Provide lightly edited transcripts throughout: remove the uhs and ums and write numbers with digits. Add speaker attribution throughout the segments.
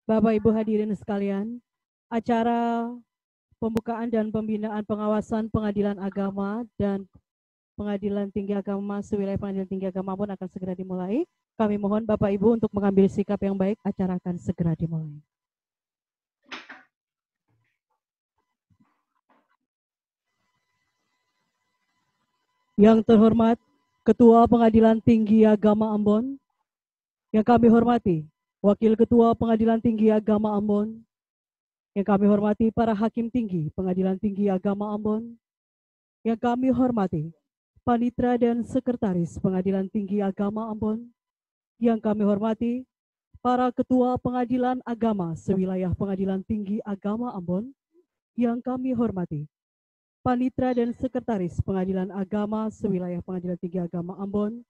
Speaker 1: Bapak Ibu hadirin sekalian, acara pembukaan dan pembinaan pengawasan Pengadilan Agama dan Pengadilan Tinggi Agama sewilayah Pengadilan Tinggi Agama pun akan segera dimulai. Kami mohon Bapak Ibu untuk mengambil sikap yang baik, acara akan segera dimulai. Yang terhormat Ketua Pengadilan Tinggi Agama Ambon, yang kami hormati Wakil Ketua Pengadilan Tinggi Agama Ambon, yang kami hormati para Hakim Tinggi Pengadilan Tinggi Agama Ambon, yang kami hormati Panitra dan Sekretaris Pengadilan Tinggi Agama Ambon, yang kami hormati para Ketua Pengadilan Agama sewilayah Pengadilan Tinggi Agama Ambon, yang kami hormati Panitra dan Sekretaris Pengadilan Agama sewilayah Pengadilan Tinggi Agama Ambon,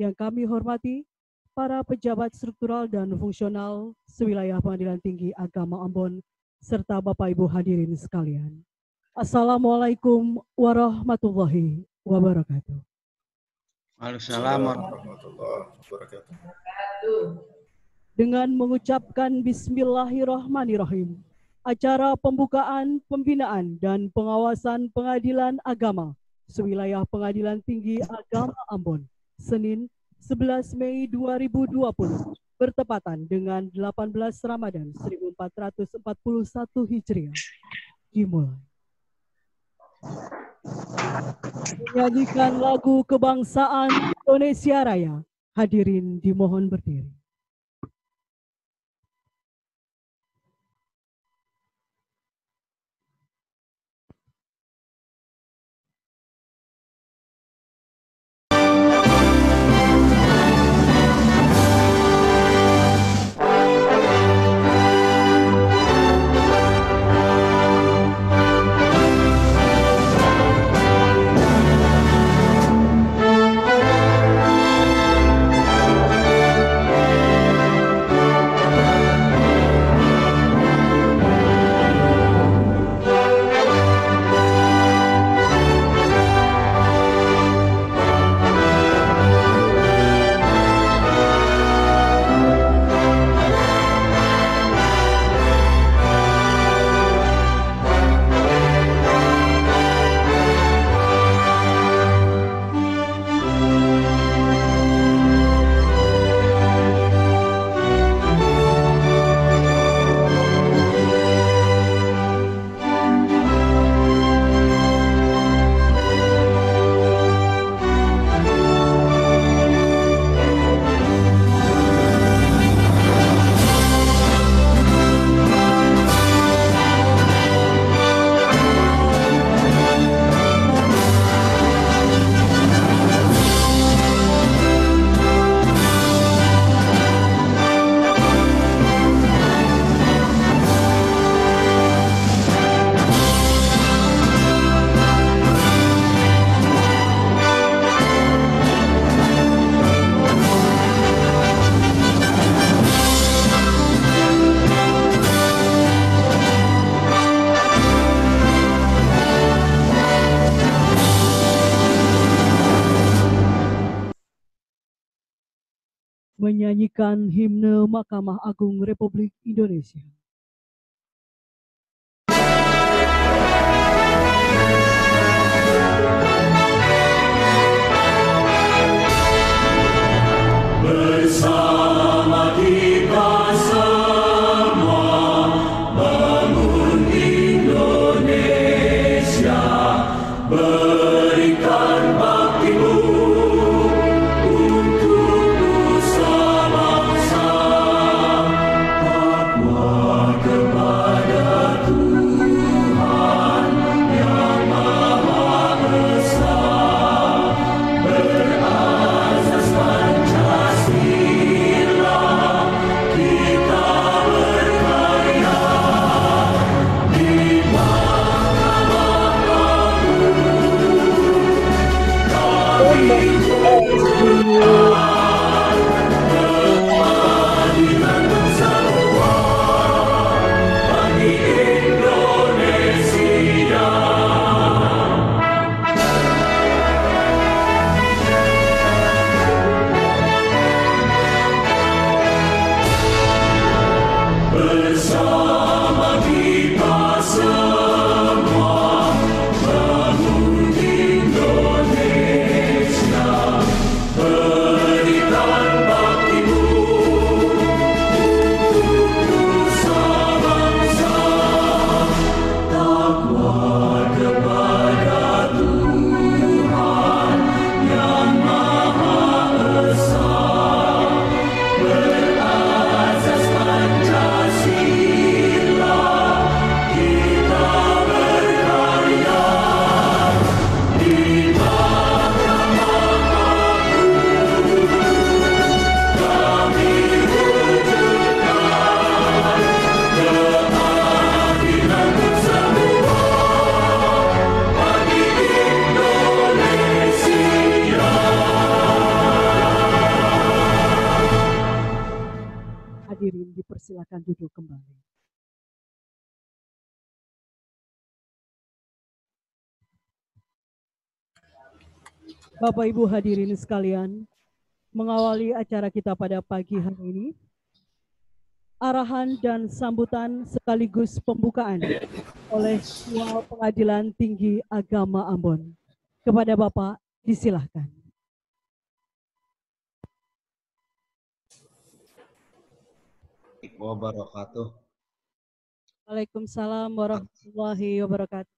Speaker 1: yang kami hormati para pejabat struktural dan fungsional sewilayah Pengadilan Tinggi Agama Ambon, serta Bapak Ibu hadirin sekalian. Assalamualaikum warahmatullahi wabarakatuh.
Speaker 2: Waalaikumsalam warahmatullahi wabarakatuh.
Speaker 1: Dengan mengucapkan Bismillahirrahmanirrahim, acara pembukaan, pembinaan, dan pengawasan Pengadilan Agama sewilayah Pengadilan Tinggi Agama Ambon, Senin 11 Mei 2020, bertepatan dengan 18 Ramadan 1441 Hijriah, dimulai. Menyanyikan lagu kebangsaan Indonesia Raya. Hadirin dimohon berdiri. Menyanyikan himne Mahkamah Agung Republik Indonesia.
Speaker 3: Bersama kita semua bangun Indonesia, berikan baktimu untuk nusa bangsa. Takwa
Speaker 1: hadirin dipersilakan duduk kembali. Bapak Ibu hadirin sekalian, mengawali acara kita pada pagi hari ini, arahan dan sambutan sekaligus pembukaan oleh Ketua Pengadilan Tinggi Agama Ambon. Kepada Bapak, disilahkan.
Speaker 2: Wabarakatuh.
Speaker 1: Waalaikumsalam warahmatullahi wabarakatuh.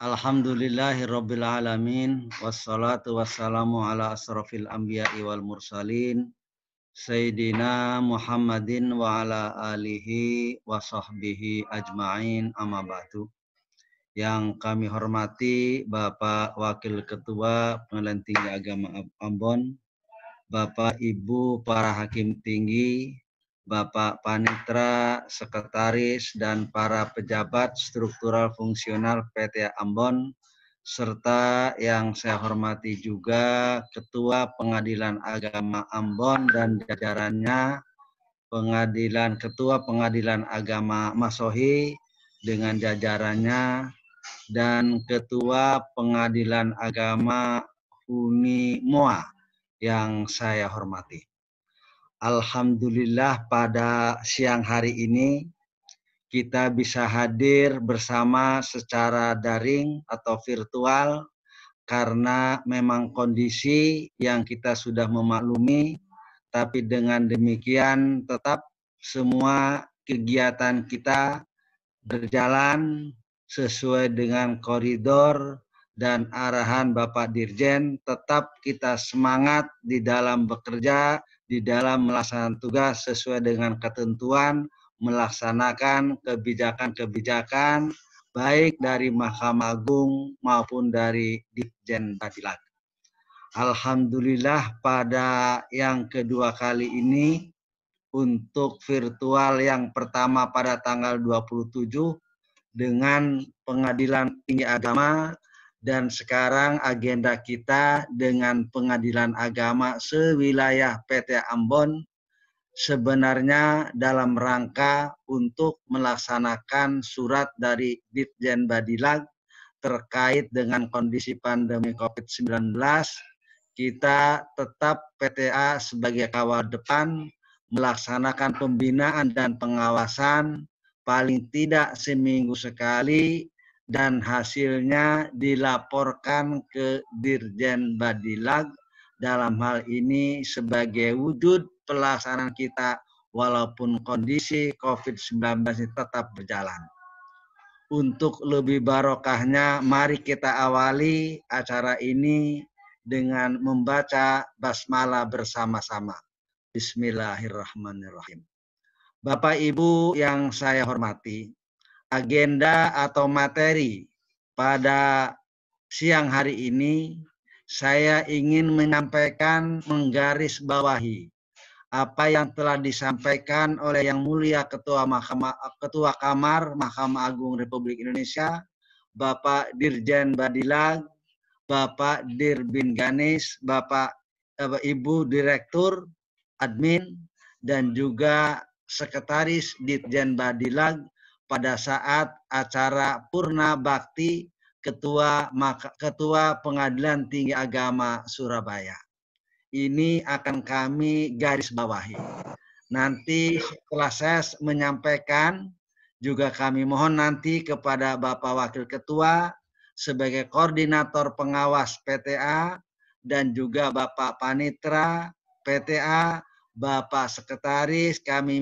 Speaker 2: Alhamdulillahirabbil alamin wassalatu wassalamu ala asrofil anbiya'i wal mursalin Sayyidina Muhammadin wa ala alihi wa sahbihi ajma'in amma ba'du. Yang kami hormati Bapak Wakil Ketua Pengadilan Tinggi Agama Ambon, Bapak Ibu para Hakim Tinggi, Bapak Panitra, Sekretaris, dan para pejabat struktural fungsional PT Ambon, serta yang saya hormati juga Ketua Pengadilan Agama Ambon dan jajarannya, Ketua Pengadilan Agama Masohi dengan jajarannya, dan Ketua Pengadilan Agama Unimoa yang saya hormati. Alhamdulillah pada siang hari ini kita bisa hadir bersama secara daring atau virtual karena memang kondisi yang kita sudah memaklumi, tapi dengan demikian tetap semua kegiatan kita berjalan sesuai dengan koridor dan arahan Bapak Dirjen. Tetap kita semangat di dalam bekerja, di dalam melaksanakan tugas sesuai dengan ketentuan, melaksanakan kebijakan-kebijakan baik dari Mahkamah Agung maupun dari Ditjen Badilag. Alhamdulillah pada yang kedua kali ini untuk virtual yang pertama pada tanggal 27 dengan Pengadilan Tinggi Agama, dan sekarang agenda kita dengan Pengadilan Agama sewilayah PT Ambon sebenarnya dalam rangka untuk melaksanakan surat dari Ditjen Badilag terkait dengan kondisi pandemi COVID-19. Kita tetap PTA sebagai kawal depan melaksanakan pembinaan dan pengawasan paling tidak seminggu sekali, dan hasilnya dilaporkan ke Dirjen Badilag dalam hal ini sebagai wujud pelaksanaan kita walaupun kondisi COVID-19 tetap berjalan. Untuk lebih barokahnya, mari kita awali acara ini dengan membaca basmalah bersama-sama. Bismillahirrahmanirrahim. Bapak Ibu yang saya hormati, agenda atau materi pada siang hari ini saya ingin menyampaikan, menggarisbawahi apa yang telah disampaikan oleh Yang Mulia Ketua Kamar Mahkamah Agung Republik Indonesia, Bapak Dirjen Badilag, Bapak Dirbin Ganis, Bapak Ibu Direktur Admin, dan juga Sekretaris Ditjen Badilag pada saat acara Purna Bakti Ketua Pengadilan Tinggi Agama Surabaya. Ini akan kami garis bawahi. Nanti setelah saya menyampaikan, juga kami mohon nanti kepada Bapak Wakil Ketua sebagai koordinator pengawas PTA, dan juga Bapak Panitra PTA, Bapak Sekretaris, kami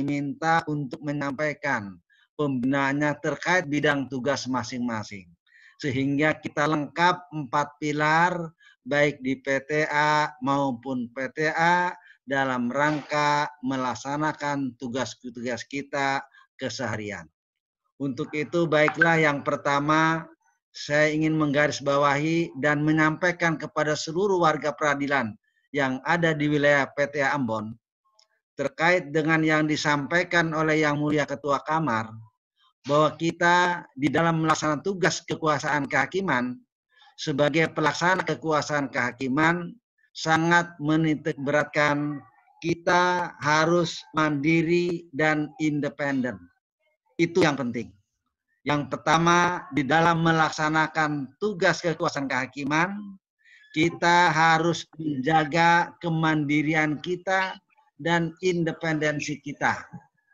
Speaker 2: minta untuk menyampaikan pembinaannya terkait bidang tugas masing-masing. Sehingga kita lengkap 4 pilar, baik di PTA maupun PTA, dalam rangka melaksanakan tugas-tugas kita keseharian. Untuk itu, baiklah, yang pertama, saya ingin menggarisbawahi dan menyampaikan kepada seluruh warga peradilan yang ada di wilayah PTA Ambon, terkait dengan yang disampaikan oleh Yang Mulia Ketua Kamar, bahwa kita di dalam melaksanakan tugas kekuasaan kehakiman sebagai pelaksana kekuasaan kehakiman sangat menitik beratkan kita harus mandiri dan independen. Itu yang penting. Yang pertama, di dalam melaksanakan tugas kekuasaan kehakiman, kita harus menjaga kemandirian kita dan independensi kita.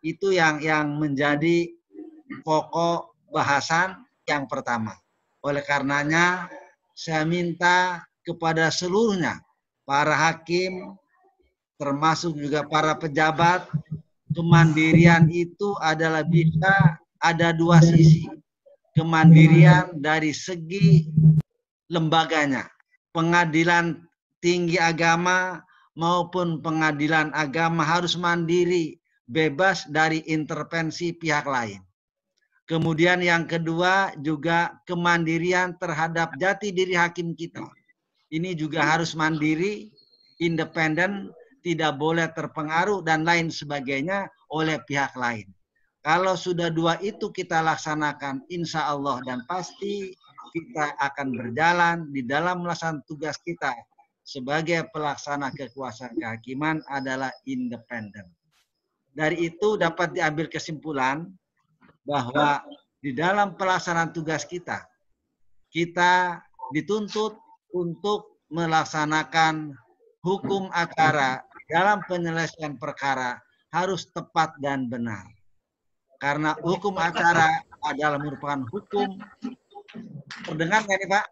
Speaker 2: Itu yang menjadi pokok bahasan yang pertama. Oleh karenanya, saya minta kepada seluruhnya, para hakim, termasuk juga para pejabat, kemandirian itu adalah bisa ada dua sisi. Kemandirian dari segi lembaganya, pengadilan tinggi agama maupun pengadilan agama harus mandiri, bebas dari intervensi pihak lain. Kemudian yang kedua juga kemandirian terhadap jati diri hakim kita. Ini juga harus mandiri, independen, tidak boleh terpengaruh dan lain sebagainya oleh pihak lain. Kalau sudah dua itu kita laksanakan, insya Allah dan pasti kita akan berjalan di dalam melaksanakan tugas kita sebagai pelaksana kekuasaan kehakiman adalah independen. Dari itu dapat diambil kesimpulan bahwa di dalam pelaksanaan tugas kita dituntut untuk melaksanakan hukum acara dalam penyelesaian perkara harus tepat dan benar. Karena hukum acara adalah merupakan hukum. Terdengar nggak nih Pak?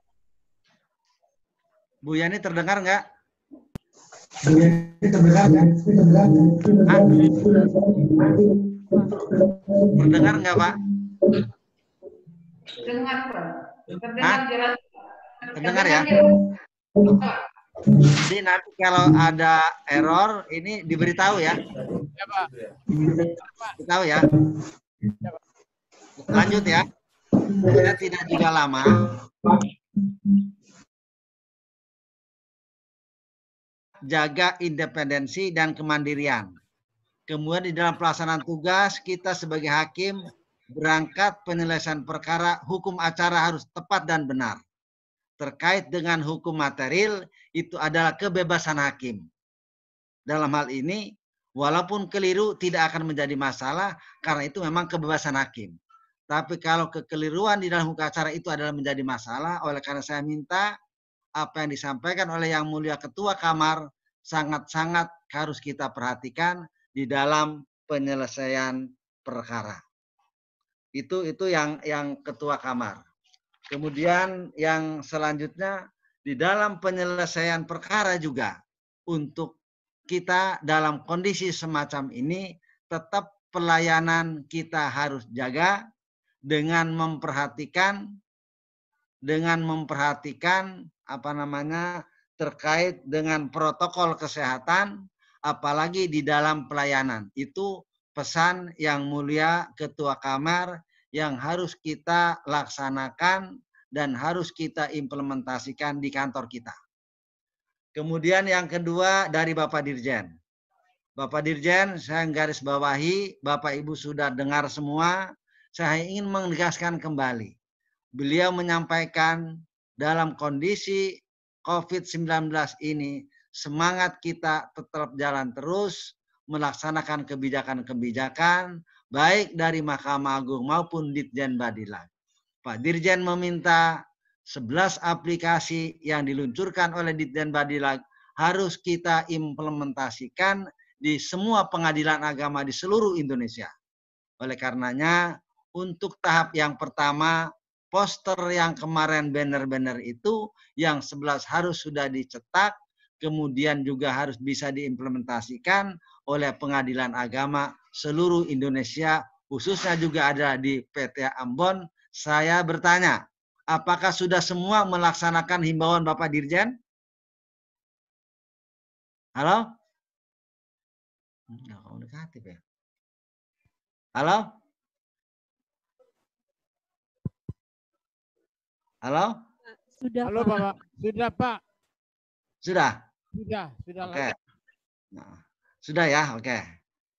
Speaker 2: Bu Yani terdengar nggak? Terdengar nggak Pak?
Speaker 4: Dengar Pak. Terdengar jelas.
Speaker 2: Terdengar ya? Jadi nanti kalau ada error ini diberitahu ya.
Speaker 5: Ya Pak.
Speaker 2: Beritahu ya. Lanjut ya. Saya tidak juga lama. Jaga independensi dan kemandirian. Kemudian di dalam pelaksanaan tugas kita sebagai hakim berangkat penyelesaian perkara hukum acara harus tepat dan benar. Terkait dengan hukum material itu adalah kebebasan hakim. Dalam hal ini walaupun keliru tidak akan menjadi masalah karena itu memang kebebasan hakim. Tapi kalau kekeliruan di dalam hukum acara itu adalah menjadi masalah, oleh karena saya minta apa yang disampaikan oleh Yang Mulia Ketua Kamar sangat-sangat harus kita perhatikan di dalam penyelesaian perkara. Itu yang Ketua Kamar. Kemudian yang selanjutnya di dalam penyelesaian perkara juga untuk kita dalam kondisi semacam ini tetap pelayanan kita harus jaga dengan memperhatikan terkait dengan protokol kesehatan apalagi di dalam pelayanan. Itu pesan Yang Mulia Ketua Kamar yang harus kita laksanakan dan harus kita implementasikan di kantor kita. Kemudian yang kedua dari Bapak Dirjen. Bapak Dirjen, saya garis bawahi, Bapak Ibu sudah dengar semua, saya ingin menegaskan kembali. Beliau menyampaikan dalam kondisi COVID-19 ini, semangat kita tetap jalan terus, melaksanakan kebijakan-kebijakan, baik dari Mahkamah Agung maupun Ditjen Badilag. Pak Dirjen meminta 11 aplikasi yang diluncurkan oleh Ditjen Badilag harus kita implementasikan di semua pengadilan agama di seluruh Indonesia. Oleh karenanya, untuk tahap yang pertama, poster yang kemarin banner-banner itu, yang 11 harus sudah dicetak, kemudian juga harus bisa diimplementasikan oleh pengadilan agama seluruh Indonesia, khususnya juga ada di PT Ambon. Saya bertanya, apakah sudah semua melaksanakan himbauan Bapak Dirjen? Halo? Nggak komunikatif ya. Halo? Halo?
Speaker 1: Sudah,
Speaker 5: Halo
Speaker 1: Pak.
Speaker 5: Bapak. Sudah Pak.
Speaker 2: Sudah?
Speaker 5: Sudah.
Speaker 2: Oke. Nah, sudah ya, oke.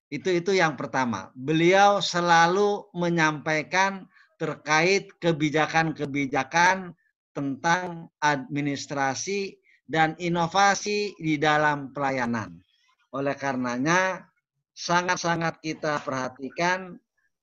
Speaker 2: Itu yang pertama. Beliau selalu menyampaikan terkait kebijakan-kebijakan tentang administrasi dan inovasi di dalam pelayanan. Oleh karenanya, sangat-sangat kita perhatikan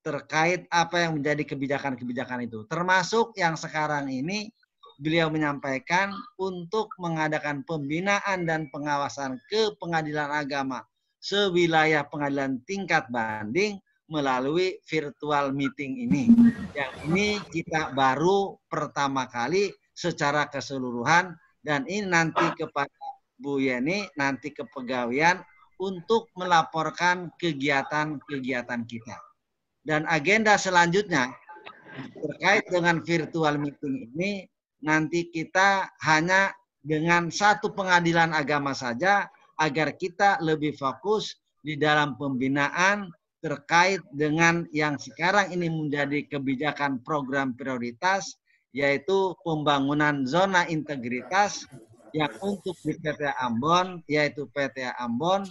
Speaker 2: terkait apa yang menjadi kebijakan-kebijakan itu. Termasuk yang sekarang ini beliau menyampaikan untuk mengadakan pembinaan dan pengawasan ke pengadilan agama sewilayah pengadilan tingkat banding melalui virtual meeting ini. Yang ini kita baru pertama kali secara keseluruhan, dan ini nanti kepada Bu Yeni, nanti ke pegawaian untuk melaporkan kegiatan-kegiatan kita. Dan agenda selanjutnya terkait dengan virtual meeting ini, nanti kita hanya dengan satu pengadilan agama saja agar kita lebih fokus di dalam pembinaan terkait dengan yang sekarang ini menjadi kebijakan program prioritas, yaitu pembangunan zona integritas yang untuk di PTA Ambon, yaitu PTA Ambon,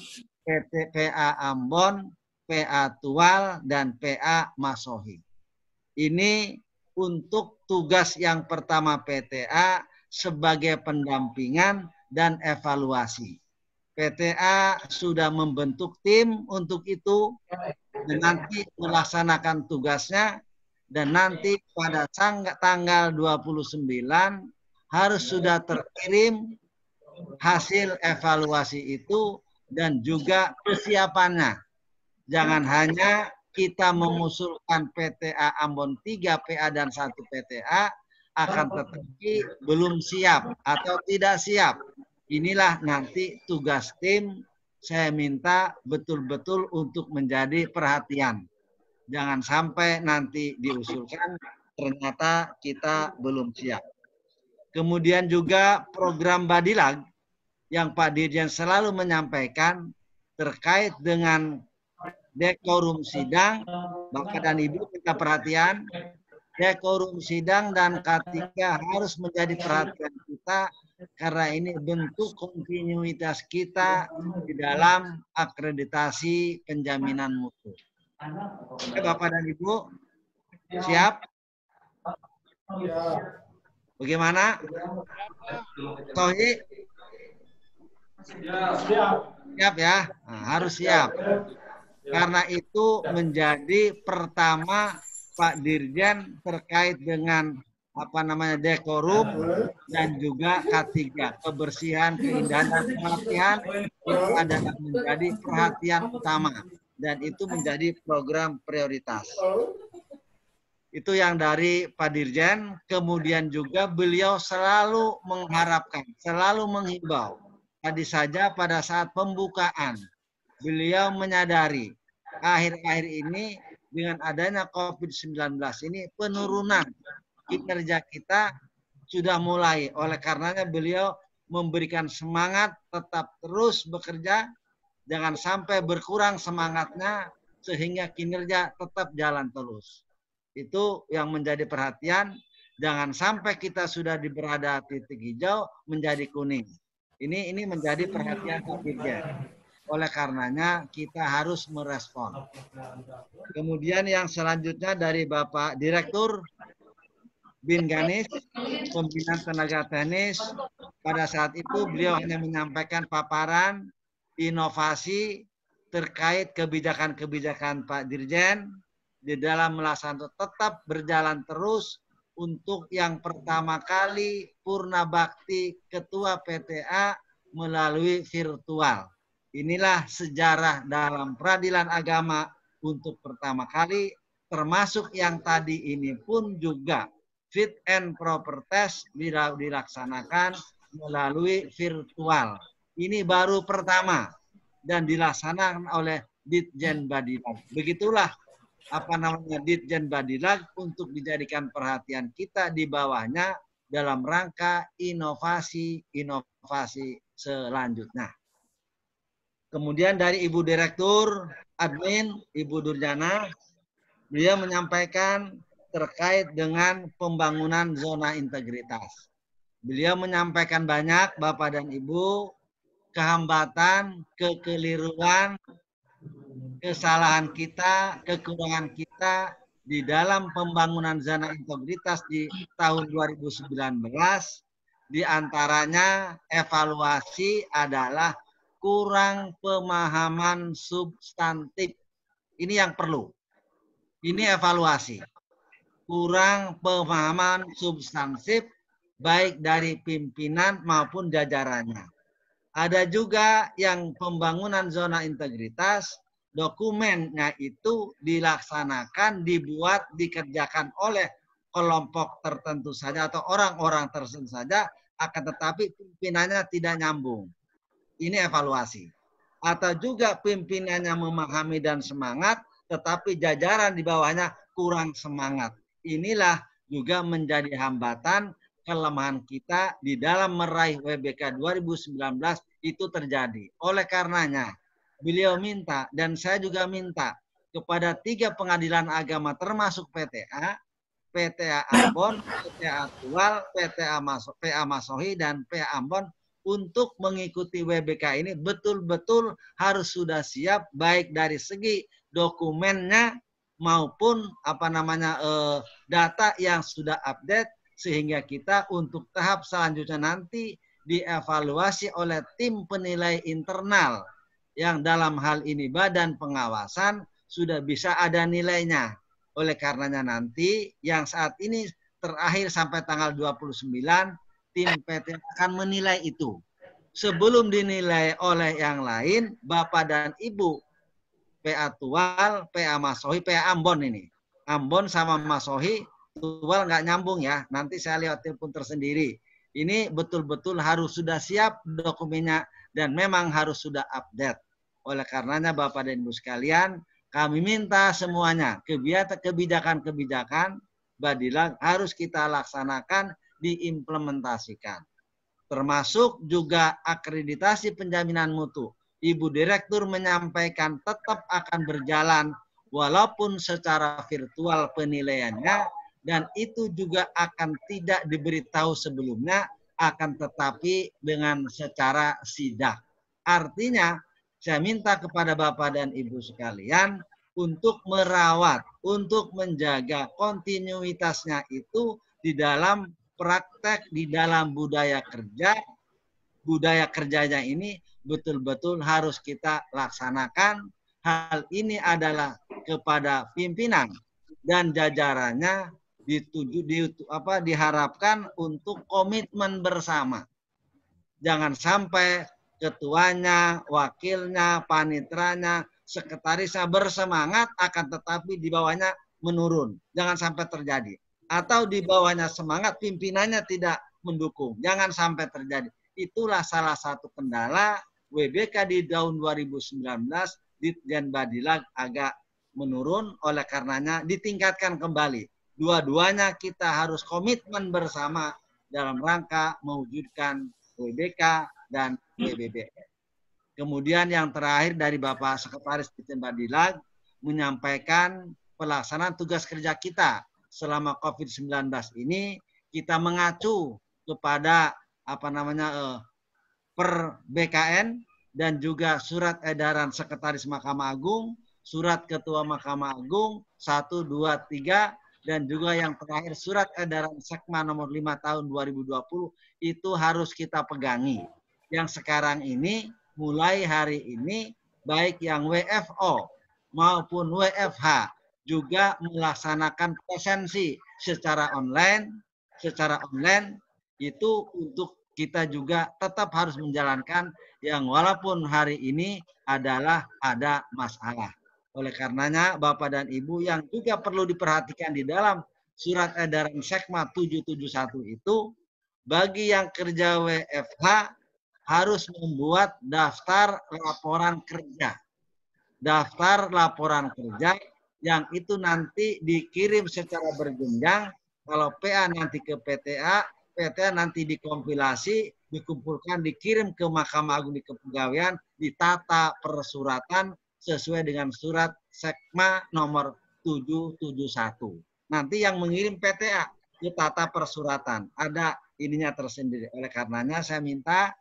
Speaker 2: PA Ambon, PA Tual, dan PA Masohi. Ini untuk tugas yang pertama PTA sebagai pendampingan dan evaluasi. PTA sudah membentuk tim untuk itu dan nanti melaksanakan tugasnya, dan nanti pada tanggal 29 harus sudah terkirim hasil evaluasi itu dan juga kesiapannya. Jangan hanya kita mengusulkan PTA Ambon 3 PA dan 1 PTA, akan tetapi belum siap atau tidak siap. Inilah nanti tugas tim, saya minta betul-betul untuk menjadi perhatian. Jangan sampai nanti diusulkan ternyata kita belum siap. Kemudian juga program Badilag yang Pak Dirjen selalu menyampaikan terkait dengan dekorum sidang. Bapak dan Ibu minta perhatian, dekorum sidang dan K3 harus menjadi perhatian kita karena ini bentuk kontinuitas kita di dalam akreditasi penjaminan mutu. Oke, Bapak dan Ibu, siap? Bagaimana? Tohi? Siap ya? Nah, harus siap. Karena itu menjadi pertama Pak Dirjen terkait dengan dekorum dan juga K3, kebersihan, keindahan dan pelatihan itu adalah menjadi perhatian utama dan itu menjadi program prioritas. Itu yang dari Pak Dirjen. Kemudian juga beliau selalu mengharapkan, selalu menghimbau. Tadi saja pada saat pembukaan beliau menyadari akhir-akhir ini dengan adanya COVID-19 ini penurunan kinerja kita sudah mulai. Oleh karenanya beliau memberikan semangat tetap terus bekerja, jangan sampai berkurang semangatnya sehingga kinerja tetap jalan terus. Itu yang menjadi perhatian, jangan sampai kita sudah berada titik hijau menjadi kuning. Ini menjadi perhatian Dirjen. Oleh karenanya kita harus merespon. Kemudian yang selanjutnya dari Bapak Direktur Bin Ganis, Pembinaan Tenaga Teknis, pada saat itu beliau hanya menyampaikan paparan inovasi terkait kebijakan-kebijakan Pak Dirjen di dalam melaksanakan tetap berjalan terus untuk yang pertama kali Purna Bakti Ketua PTA melalui virtual. Inilah sejarah dalam peradilan agama untuk pertama kali, termasuk yang tadi ini pun juga fit and proper test dilaksanakan melalui virtual. Ini baru pertama dan dilaksanakan oleh Ditjen Badilag. Begitulah Ditjen Badilag untuk dijadikan perhatian kita di bawahnya dalam rangka inovasi selanjutnya. Kemudian dari Ibu Direktur Admin, Ibu Durjana, beliau menyampaikan terkait dengan pembangunan zona integritas. Beliau menyampaikan banyak, Bapak dan Ibu, kehambatan, kekeliruan, kesalahan kita, kekurangan kita di dalam pembangunan zona integritas di tahun 2019, di antaranya evaluasi adalah kurang pemahaman substantif. Ini yang perlu. Ini evaluasi. Kurang pemahaman substantif baik dari pimpinan maupun jajarannya. Ada juga yang pembangunan zona integritas, dokumennya itu dilaksanakan, dibuat, dikerjakan oleh kelompok tertentu saja atau orang-orang tertentu saja, akan tetapi pimpinannya tidak nyambung. Ini evaluasi. Atau juga pimpinannya memahami dan semangat, tetapi jajaran di bawahnya kurang semangat. Inilah juga menjadi hambatan kelemahan kita di dalam meraih WBK 2019 itu terjadi. Oleh karenanya, beliau minta dan saya juga minta kepada 3 pengadilan agama termasuk PTA, PTA Ambon, PTA Tual, PA Masohi, dan PA Ambon untuk mengikuti WBK ini betul-betul harus sudah siap baik dari segi dokumennya maupun data yang sudah update, sehingga kita untuk tahap selanjutnya nanti dievaluasi oleh tim penilai internal yang dalam hal ini badan pengawasan sudah bisa ada nilainya. Oleh karenanya nanti yang saat ini terakhir sampai tanggal 29 tim PT akan menilai itu. Sebelum dinilai oleh yang lain, Bapak dan Ibu PA Tual, PA Masohi, PA Ambon ini. Ambon sama Masohi, Tual nggak nyambung ya. Nanti saya lewat telepon tersendiri. Ini betul-betul harus sudah siap dokumennya dan memang harus sudah update. Oleh karenanya Bapak dan Ibu sekalian, kami minta semuanya kebijakan-kebijakan Badilag harus kita laksanakan, diimplementasikan. Termasuk juga akreditasi penjaminan mutu. Ibu Direktur menyampaikan tetap akan berjalan walaupun secara virtual penilaiannya, dan itu juga akan tidak diberitahu sebelumnya, akan tetapi dengan secara sidak. Artinya, saya minta kepada Bapak dan Ibu sekalian untuk merawat, untuk menjaga kontinuitasnya itu di dalam praktek, di dalam budaya kerja. Budaya kerjanya ini betul-betul harus kita laksanakan. Hal ini adalah kepada pimpinan dan jajarannya diharapkan untuk komitmen bersama. Jangan sampai ketuanya, wakilnya, panitranya, sekretarisnya bersemangat akan tetapi di bawahnya menurun. Jangan sampai terjadi. Atau di bawahnya semangat, pimpinannya tidak mendukung. Jangan sampai terjadi. Itulah salah satu kendala WBK di tahun 2019 Ditjen Badilag agak menurun, oleh karenanya ditingkatkan kembali. Dua-duanya kita harus komitmen bersama dalam rangka mewujudkan WBK dan WBBM. Kemudian yang terakhir dari Bapak Sekretaris Ditjen Badilag menyampaikan pelaksanaan tugas kerja kita selama COVID-19 ini, kita mengacu kepada per BKN dan juga surat edaran Sekretaris Mahkamah Agung, surat Ketua Mahkamah Agung 1, 2, 3, dan juga yang terakhir surat edaran Sekma nomor 5 tahun 2020 itu harus kita pegangi. Yang sekarang ini, mulai hari ini, baik yang WFO maupun WFH juga melaksanakan presensi secara online itu untuk kita juga tetap harus menjalankan yang walaupun hari ini adalah ada masalah. Oleh karenanya Bapak dan Ibu yang juga perlu diperhatikan di dalam surat edaran Sekma 771 itu, bagi yang kerja WFH harus membuat daftar laporan kerja. Daftar laporan kerja yang itu nanti dikirim secara berjenjang. Kalau PA nanti ke PTA, PTA nanti dikompilasi, dikumpulkan, dikirim ke Mahkamah Agung di Kepegawaian, ditata persuratan sesuai dengan surat Sekma nomor 771. Nanti yang mengirim PTA ditata persuratan. Ada ininya tersendiri. Oleh karenanya saya minta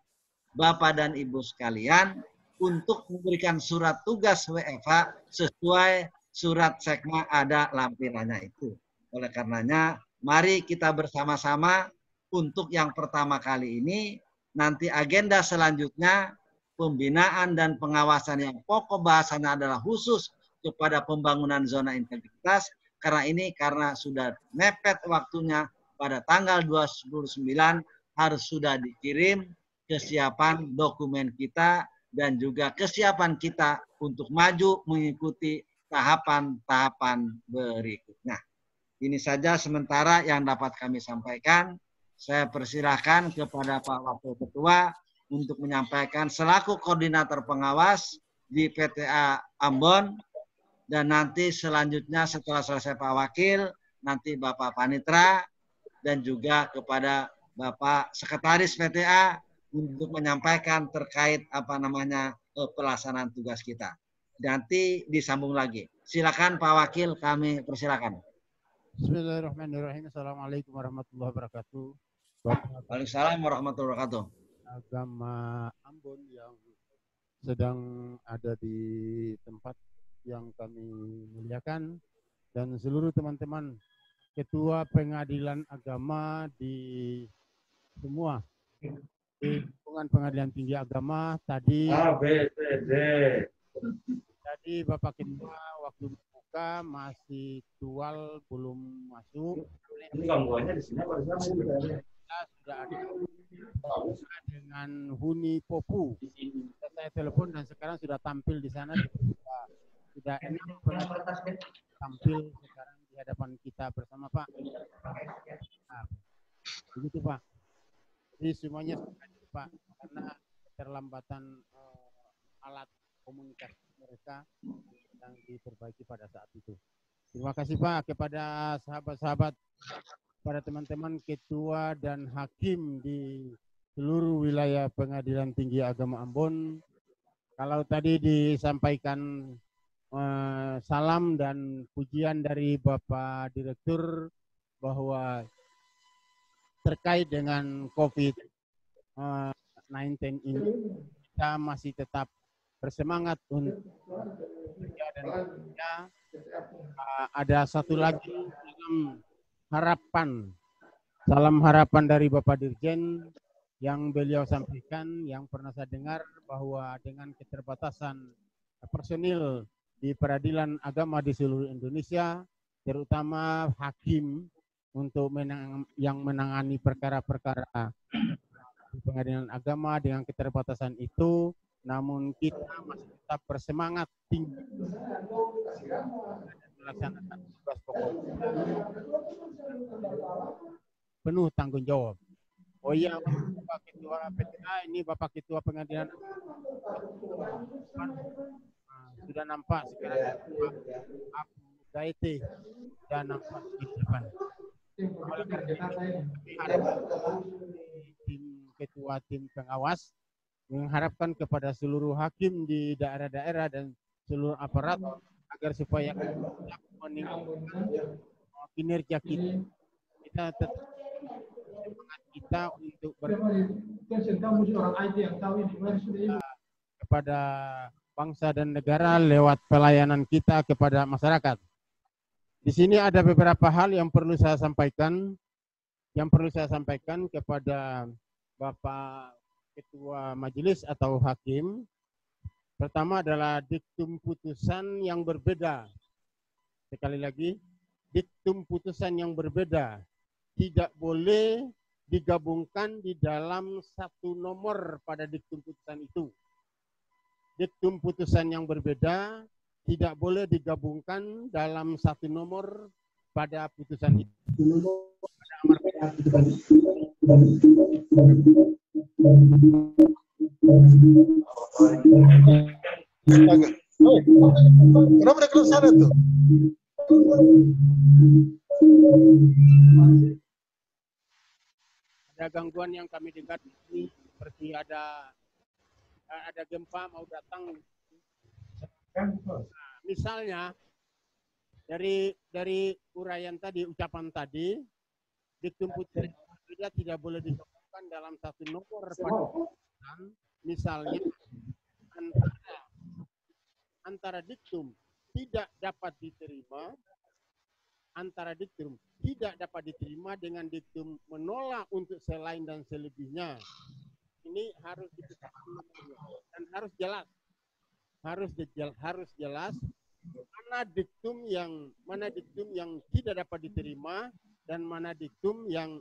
Speaker 2: Bapak dan Ibu sekalian untuk memberikan surat tugas WFH sesuai surat sekma ada lampirannya itu. Oleh karenanya, mari kita bersama-sama untuk yang pertama kali ini, nanti agenda selanjutnya pembinaan dan pengawasan yang pokok bahasanya adalah khusus kepada pembangunan zona integritas, karena sudah mepet waktunya pada tanggal 29 harus sudah dikirim kesiapan dokumen kita dan juga kesiapan kita untuk maju mengikuti tahapan-tahapan berikutnya. Ini saja sementara yang dapat kami sampaikan. Saya persilahkan kepada Pak Wakil Ketua untuk menyampaikan selaku koordinator pengawas di PTA Ambon, dan nanti selanjutnya setelah selesai Pak Wakil, nanti Bapak Panitra dan juga kepada Bapak Sekretaris PTA untuk menyampaikan terkait pelaksanaan tugas kita. Nanti disambung lagi. Silakan Pak Wakil, kami persilakan.
Speaker 5: Bismillahirrahmanirrahim. Assalamualaikum warahmatullahi wabarakatuh.
Speaker 2: Waalaikumsalam warahmatullahi wabarakatuh.
Speaker 5: Agama Ambon yang sedang ada di tempat yang kami muliakan, dan seluruh teman-teman ketua pengadilan agama di semua di lingkungan pengadilan tinggi agama tadi. Jadi Bapak Ketua waktu buka masih tual belum masuk.
Speaker 3: Ini gangguannya di sini apa di sana?
Speaker 5: Kita sudah ada dengan Huni Popu. Saya telepon dan sekarang sudah tampil di sana. Sudah enak tampil sekarang di hadapan kita bersama Pak. Nah, begitu Pak. Jadi semuanya Pak, karena keterlambatan alat komunikasi mereka yang diperbaiki pada saat itu. Terima kasih Pak kepada sahabat-sahabat, pada teman-teman ketua dan hakim di seluruh wilayah Pengadilan Tinggi Agama Ambon. Kalau tadi disampaikan salam dan pujian dari Bapak Direktur bahwa terkait dengan COVID-19 ini kita masih tetap bersemangat untuk bekerja dan bekerja. Ada satu lagi salam harapan dari Bapak Dirjen yang beliau sampaikan, yang pernah saya dengar bahwa dengan keterbatasan personil di peradilan agama di seluruh Indonesia, terutama hakim untuk yang menangani perkara-perkara di pengadilan agama dengan keterbatasan itu, namun kita masih tetap bersemangat tinggi melaksanakan tugas pokok penuh tanggung jawab. Oh iya, Bapak Ketua PTA, ini Bapak Ketua Pengadilan sudah nampak sekarang Pak Abu Gaiti sudah nampak di depan. Oleh karena itu, tim pengawas mengharapkan kepada seluruh hakim di daerah-daerah dan seluruh aparat agar supaya tetap meningkatkan kinerja kita tetap semangat kita untuk kepada bangsa dan negara lewat pelayanan kita kepada masyarakat. Di sini ada beberapa hal yang perlu saya sampaikan. Yang perlu saya sampaikan kepada Bapak Ketua Majelis atau Hakim. Pertama adalah diktum putusan yang berbeda. Sekali lagi, diktum putusan yang berbeda tidak boleh digabungkan di dalam satu nomor pada diktum putusan itu. Diktum putusan yang berbeda tidak boleh digabungkan dalam satu nomor pada putusan itu.
Speaker 6: Kenapa dia keluar sana tuh?
Speaker 5: Ada gangguan yang kami dengar di sini, seperti ada gempa mau datang. Nah, misalnya dari uraian tadi, ucapan tadi, diktum putusan tidak boleh digabungkan dalam satu nomor pada putusan. Misalnya antara diktum tidak dapat diterima antara diktum tidak dapat diterima dengan diktum menolak untuk selain dan selebihnya. Ini harus dipisahkan dan harus jelas. Harus jelas mana diktum yang tidak dapat diterima dan mana diktum yang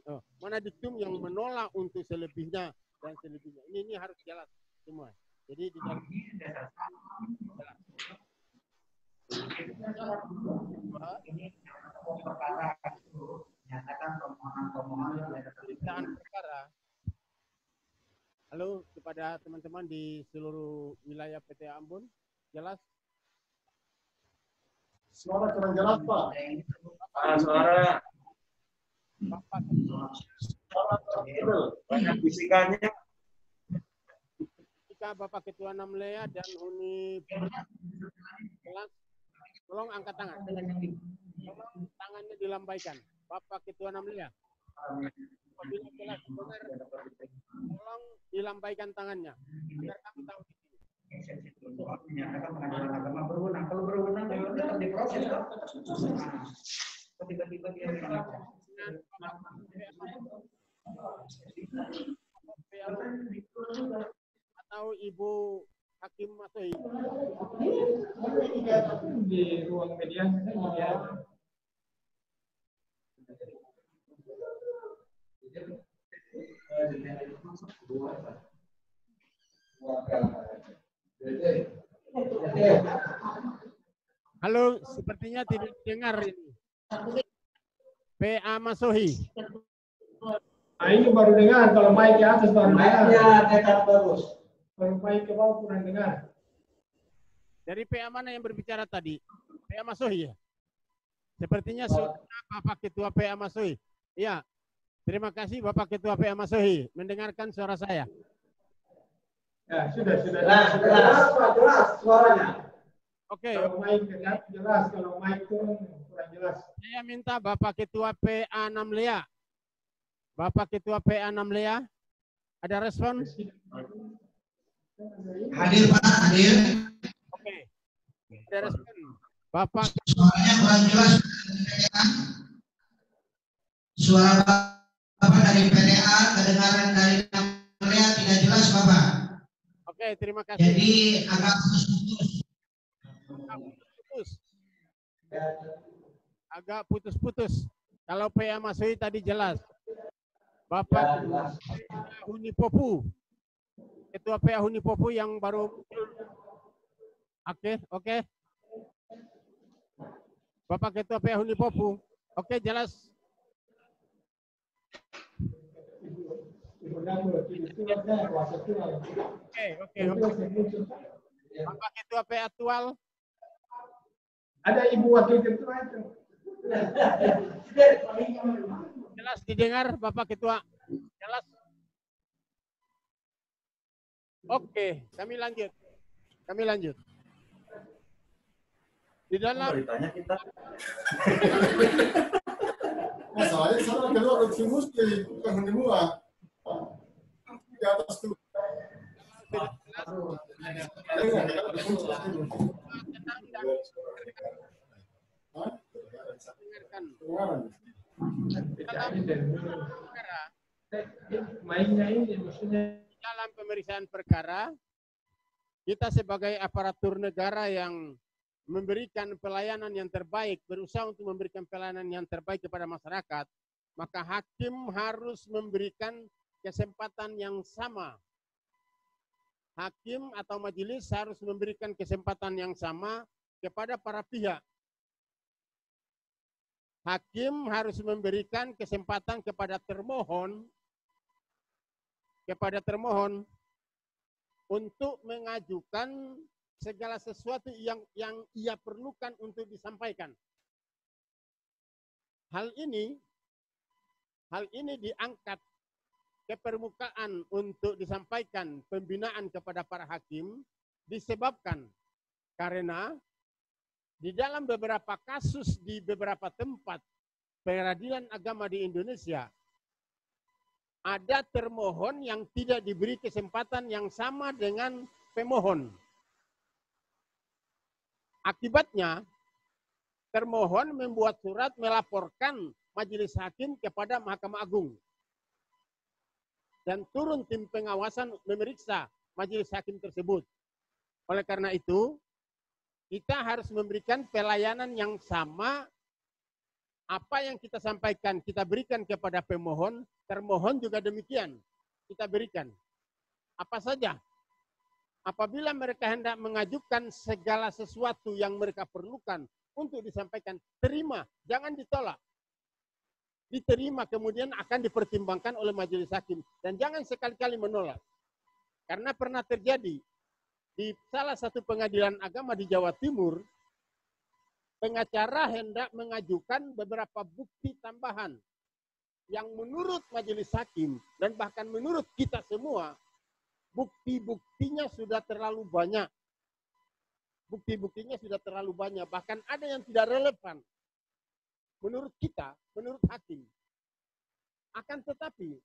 Speaker 5: menolak untuk selebihnya dan selebihnya. Ini harus jelas semua. Jadi di dalam perkara. Halo kepada teman-teman di seluruh wilayah PT Ambon, jelas?
Speaker 6: Suara kurang jelas, Pak.
Speaker 3: Suara
Speaker 5: Bapak
Speaker 3: banyak bisikannya.
Speaker 5: Jika Bapak Ketua Namlea dan Huni jelas, tolong angkat tangan. Tolong tangannya dilambaikan. Bapak Ketua Namlea. Apabila jelas benar, tolong dilambaikan tangannya. Biar kami tahu di sini.
Speaker 4: Menyatakan pengadilan agama berwenang. Kalau berwenang tetap diproses. Tiba-tiba dia
Speaker 5: atau Ibu Hakim Masohi.
Speaker 4: di ruang media.
Speaker 5: Halo, sepertinya tidak dengar ini. PA Masohi.
Speaker 4: Ini baru dengar, kalau mic ke atas baru dengar.
Speaker 7: Mic-nya dekat bagus.
Speaker 4: Kalau mic ke bawah kurang dengar.
Speaker 5: Dari PA mana yang berbicara tadi? PA Masohi ya? Sepertinya sudah Bapak Ketua PA Masohi. Ya, terima kasih Bapak Ketua PA Masohi. Mendengarkan suara saya.
Speaker 4: Ya, sudah.
Speaker 7: Jelas suaranya.
Speaker 5: Oke.
Speaker 4: Kalau mic dekat jelas, kalau mic turun kurang jelas.
Speaker 5: Saya minta Bapak Ketua PA Namlea. Bapak Ketua PA Namlea, ada respon?
Speaker 7: Hadir Pak, hadir.
Speaker 5: Oke. Ada respon. Bapak
Speaker 7: Suaranya kurang jelas. Suara Bapak dari PDA, kedengaran dari Namlea tidak jelas Bapak.
Speaker 5: Oke, terima kasih.
Speaker 7: Jadi agak putus-putus.
Speaker 5: Agak putus-putus. Kalau PA Masohi tadi jelas. Bapak Huni Popu. Ketua PA Huni Popu yang baru. Oke. Bapak Ketua PA Huni Popu. Oke, jelas. Oke. Bapak Ketua PA Aktual.
Speaker 4: Ada Ibu Wakil Ketua itu.
Speaker 5: Jelas didengar Bapak Ketua. Jelas. Oke, kami lanjut. Di dalam
Speaker 3: Beritanya kita.
Speaker 6: Masalahnya sana kedua Roksi Musti, bukan Hundimua. Di atas tuh.
Speaker 4: Mainnya ini maksudnya.
Speaker 5: Dalam pemeriksaan perkara, kita sebagai aparatur negara yang memberikan pelayanan yang terbaik, berusaha untuk memberikan pelayanan yang terbaik kepada masyarakat, maka hakim harus memberikan kesempatan yang sama. Hakim atau majelis harus memberikan kesempatan yang sama kepada para pihak. Hakim harus memberikan kesempatan kepada termohon untuk mengajukan segala sesuatu yang ia perlukan untuk disampaikan. Hal ini diangkat ke permukaan untuk disampaikan pembinaan kepada para hakim disebabkan karena di dalam beberapa kasus di beberapa tempat peradilan agama di Indonesia ada termohon yang tidak diberi kesempatan yang sama dengan pemohon. Akibatnya, termohon membuat surat melaporkan majelis hakim kepada Mahkamah Agung. Dan turun tim pengawasan memeriksa majelis hakim tersebut. Oleh karena itu, kita harus memberikan pelayanan yang sama. Apa yang kita sampaikan, kita berikan kepada pemohon, termohon juga demikian. Kita berikan. Apa saja. Apabila mereka hendak mengajukan segala sesuatu yang mereka perlukan untuk disampaikan, terima, jangan ditolak. Diterima, kemudian akan dipertimbangkan oleh majelis hakim. Dan jangan sekali-kali menolak. Karena pernah terjadi di salah satu pengadilan agama di Jawa Timur, pengacara hendak mengajukan beberapa bukti tambahan yang menurut majelis hakim dan bahkan menurut kita semua, bukti-buktinya sudah terlalu banyak. Bukti-buktinya sudah terlalu banyak. Bahkan ada yang tidak relevan. Menurut kita, menurut hakim. Akan tetapi,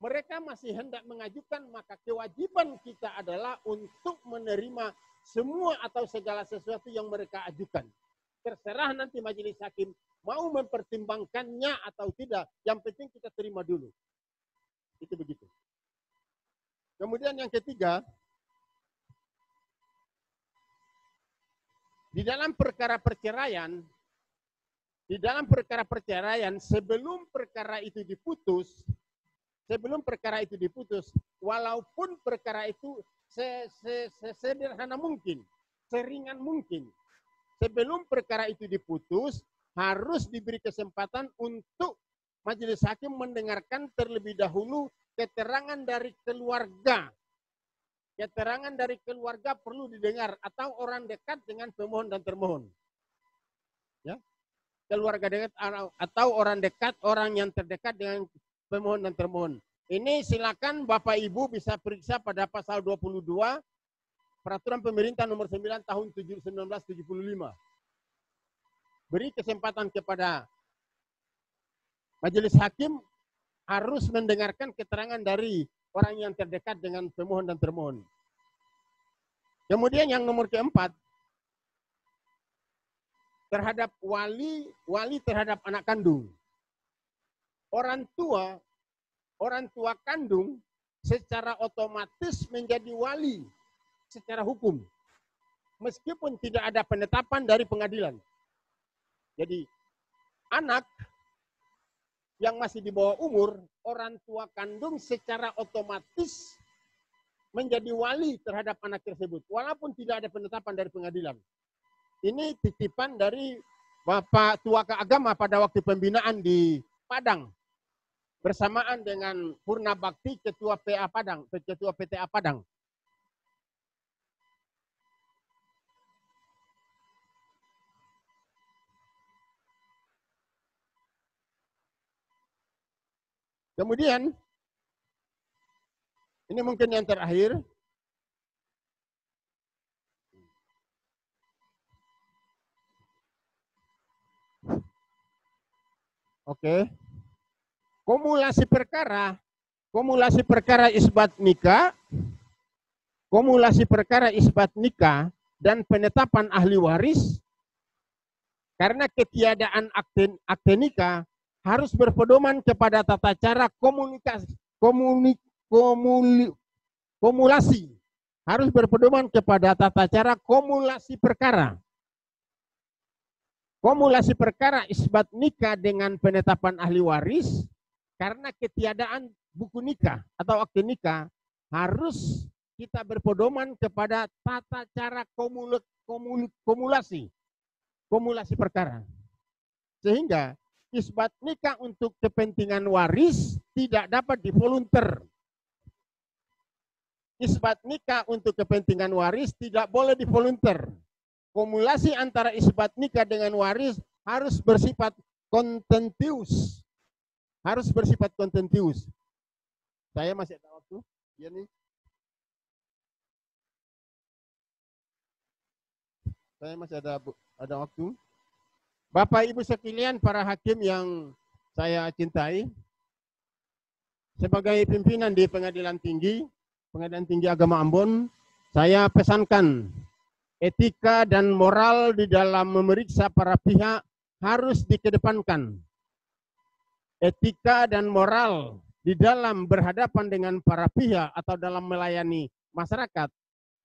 Speaker 5: mereka masih hendak mengajukan, maka kewajiban kita adalah untuk menerima semua atau segala sesuatu yang mereka ajukan. Terserah nanti majelis hakim mau mempertimbangkannya atau tidak. Yang penting kita terima dulu. Itu begitu. Kemudian yang ketiga, di dalam perkara perceraian, sebelum perkara itu diputus, walaupun perkara itu sesederhana mungkin, seringan mungkin, sebelum perkara itu diputus, harus diberi kesempatan untuk majelis hakim mendengarkan terlebih dahulu keterangan dari keluarga. Keterangan dari keluarga perlu didengar, atau orang dekat dengan pemohon dan termohon. Ya. Keluarga dekat atau orang dekat, orang yang terdekat dengan pemohon dan termohon. Ini silakan Bapak Ibu bisa periksa pada pasal 22 Peraturan Pemerintah Nomor 9 Tahun 1975. Beri kesempatan kepada majelis hakim harus mendengarkan keterangan dari orang yang terdekat dengan pemohon dan termohon. Kemudian yang nomor keempat, terhadap wali terhadap anak kandung. Orang tua kandung secara otomatis menjadi wali secara hukum. Meskipun tidak ada penetapan dari pengadilan. Jadi anak yang masih di bawah umur, orang tua kandung secara otomatis menjadi wali terhadap anak tersebut. Walaupun tidak ada penetapan dari pengadilan. Ini titipan dari Bapak Tua Keagama pada waktu pembinaan di Padang. Bersamaan dengan Purna Bakti Ketua PA Padang, Ketua PTA Padang. Kemudian, ini mungkin yang terakhir. Oke. Kumulasi perkara isbat nikah, dan penetapan ahli waris karena ketiadaan akte nikah harus berpedoman kepada tata cara kumulasi. Harus berpedoman kepada tata cara kumulasi perkara. Kumulasi perkara isbat nikah dengan penetapan ahli waris karena ketiadaan buku nikah atau akte nikah harus kita berpedoman kepada tata cara kumulasi perkara. Sehingga isbat nikah untuk kepentingan waris tidak dapat divolunter. Isbat nikah untuk kepentingan waris tidak boleh divolunter. Kumulasi antara isbat nikah dengan waris harus bersifat kontentius. Harus bersifat kontentius. Saya masih ada waktu? Ya nih. Saya masih ada waktu. Bapak Ibu sekalian, para hakim yang saya cintai, sebagai pimpinan di Pengadilan Tinggi Agama Ambon, saya pesankan etika dan moral di dalam memeriksa para pihak harus dikedepankan. Etika dan moral di dalam berhadapan dengan para pihak atau dalam melayani masyarakat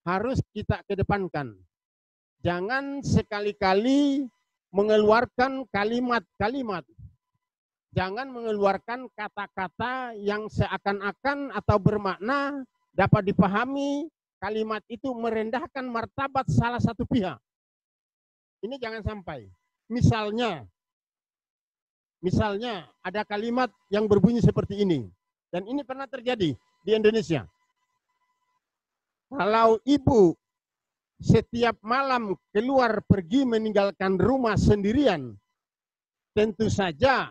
Speaker 5: harus kita kedepankan. Jangan sekali-kali mengeluarkan kalimat-kalimat. Jangan mengeluarkan kata-kata yang seakan-akan atau bermakna dapat dipahami kalimat itu merendahkan martabat salah satu pihak. Ini jangan sampai. Misalnya ada kalimat yang berbunyi seperti ini. Dan ini pernah terjadi di Indonesia. Kalau ibu setiap malam keluar pergi meninggalkan rumah sendirian, tentu saja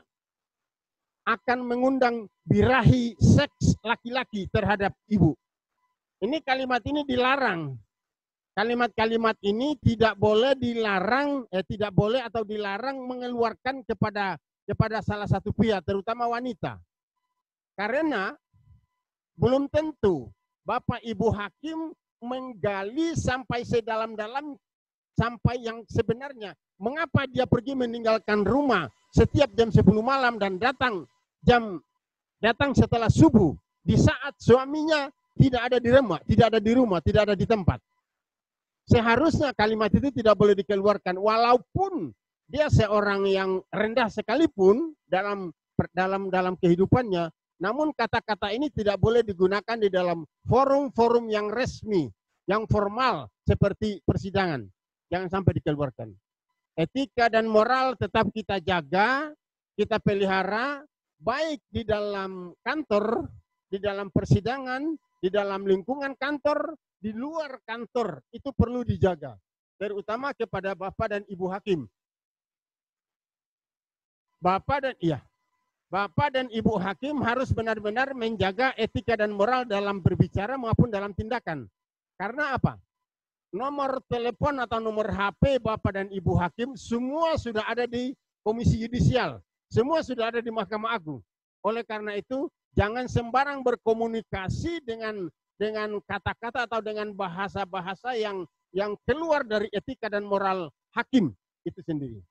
Speaker 5: akan mengundang birahi seks laki-laki terhadap ibu. Ini kalimat ini dilarang. Kalimat-kalimat ini tidak boleh dilarang, tidak boleh atau dilarang mengeluarkan kepada salah satu pihak, terutama wanita. Karena belum tentu Bapak Ibu Hakim menggali sampai sedalam-dalam, sampai yang sebenarnya mengapa dia pergi meninggalkan rumah setiap jam 10 malam dan datang setelah subuh di saat suaminya tidak ada di rumah, tidak ada di tempat. Seharusnya kalimat itu tidak boleh dikeluarkan walaupun dia seorang yang rendah sekalipun dalam kehidupannya. Namun kata-kata ini tidak boleh digunakan di dalam forum-forum yang resmi, yang formal seperti persidangan. Jangan sampai dikeluarkan. Etika dan moral tetap kita jaga, kita pelihara, baik di dalam kantor, di dalam persidangan, di dalam lingkungan kantor, di luar kantor. Itu perlu dijaga. Terutama kepada Bapak dan Ibu Hakim. Bapak dan Ibu Hakim harus benar-benar menjaga etika dan moral dalam berbicara maupun dalam tindakan. Karena apa? Nomor telepon atau nomor HP Bapak dan Ibu Hakim semua sudah ada di Komisi Yudisial. Semua sudah ada di Mahkamah Agung. Oleh karena itu, jangan sembarang berkomunikasi dengan kata-kata atau dengan bahasa-bahasa yang keluar dari etika dan moral hakim itu sendiri.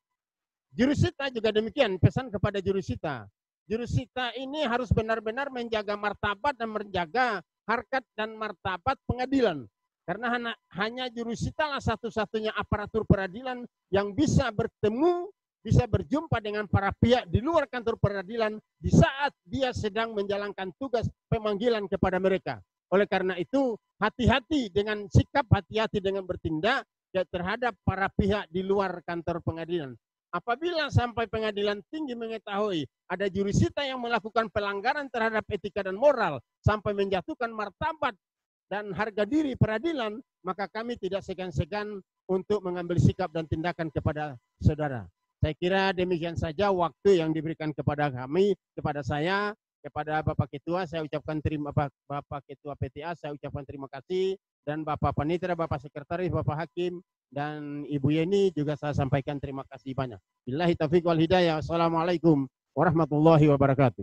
Speaker 5: Jurusita juga demikian, pesan kepada jurusita. Jurusita ini harus benar-benar menjaga martabat dan menjaga harkat dan martabat pengadilan. Karena hanya jurusita lah satu-satunya aparatur peradilan yang bisa bertemu, bisa berjumpa dengan para pihak di luar kantor peradilan di saat dia sedang menjalankan tugas pemanggilan kepada mereka. Oleh karena itu, hati-hati dengan sikap, hati-hati dengan bertindak terhadap para pihak di luar kantor pengadilan. Apabila sampai pengadilan tinggi mengetahui ada jurusita yang melakukan pelanggaran terhadap etika dan moral sampai menjatuhkan martabat dan harga diri peradilan, maka kami tidak segan-segan untuk mengambil sikap dan tindakan kepada saudara. Saya kira demikian saja waktu yang diberikan kepada kami, kepada saya, kepada Bapak Ketua, saya ucapkan Bapak Ketua PTA, saya ucapkan terima kasih, dan Bapak Panitera, Bapak Sekretaris, Bapak Hakim, dan Ibu Yeni juga saya sampaikan terima kasih banyak. Billahi taufiq wal hidayah. Assalamualaikum warahmatullahi wabarakatuh.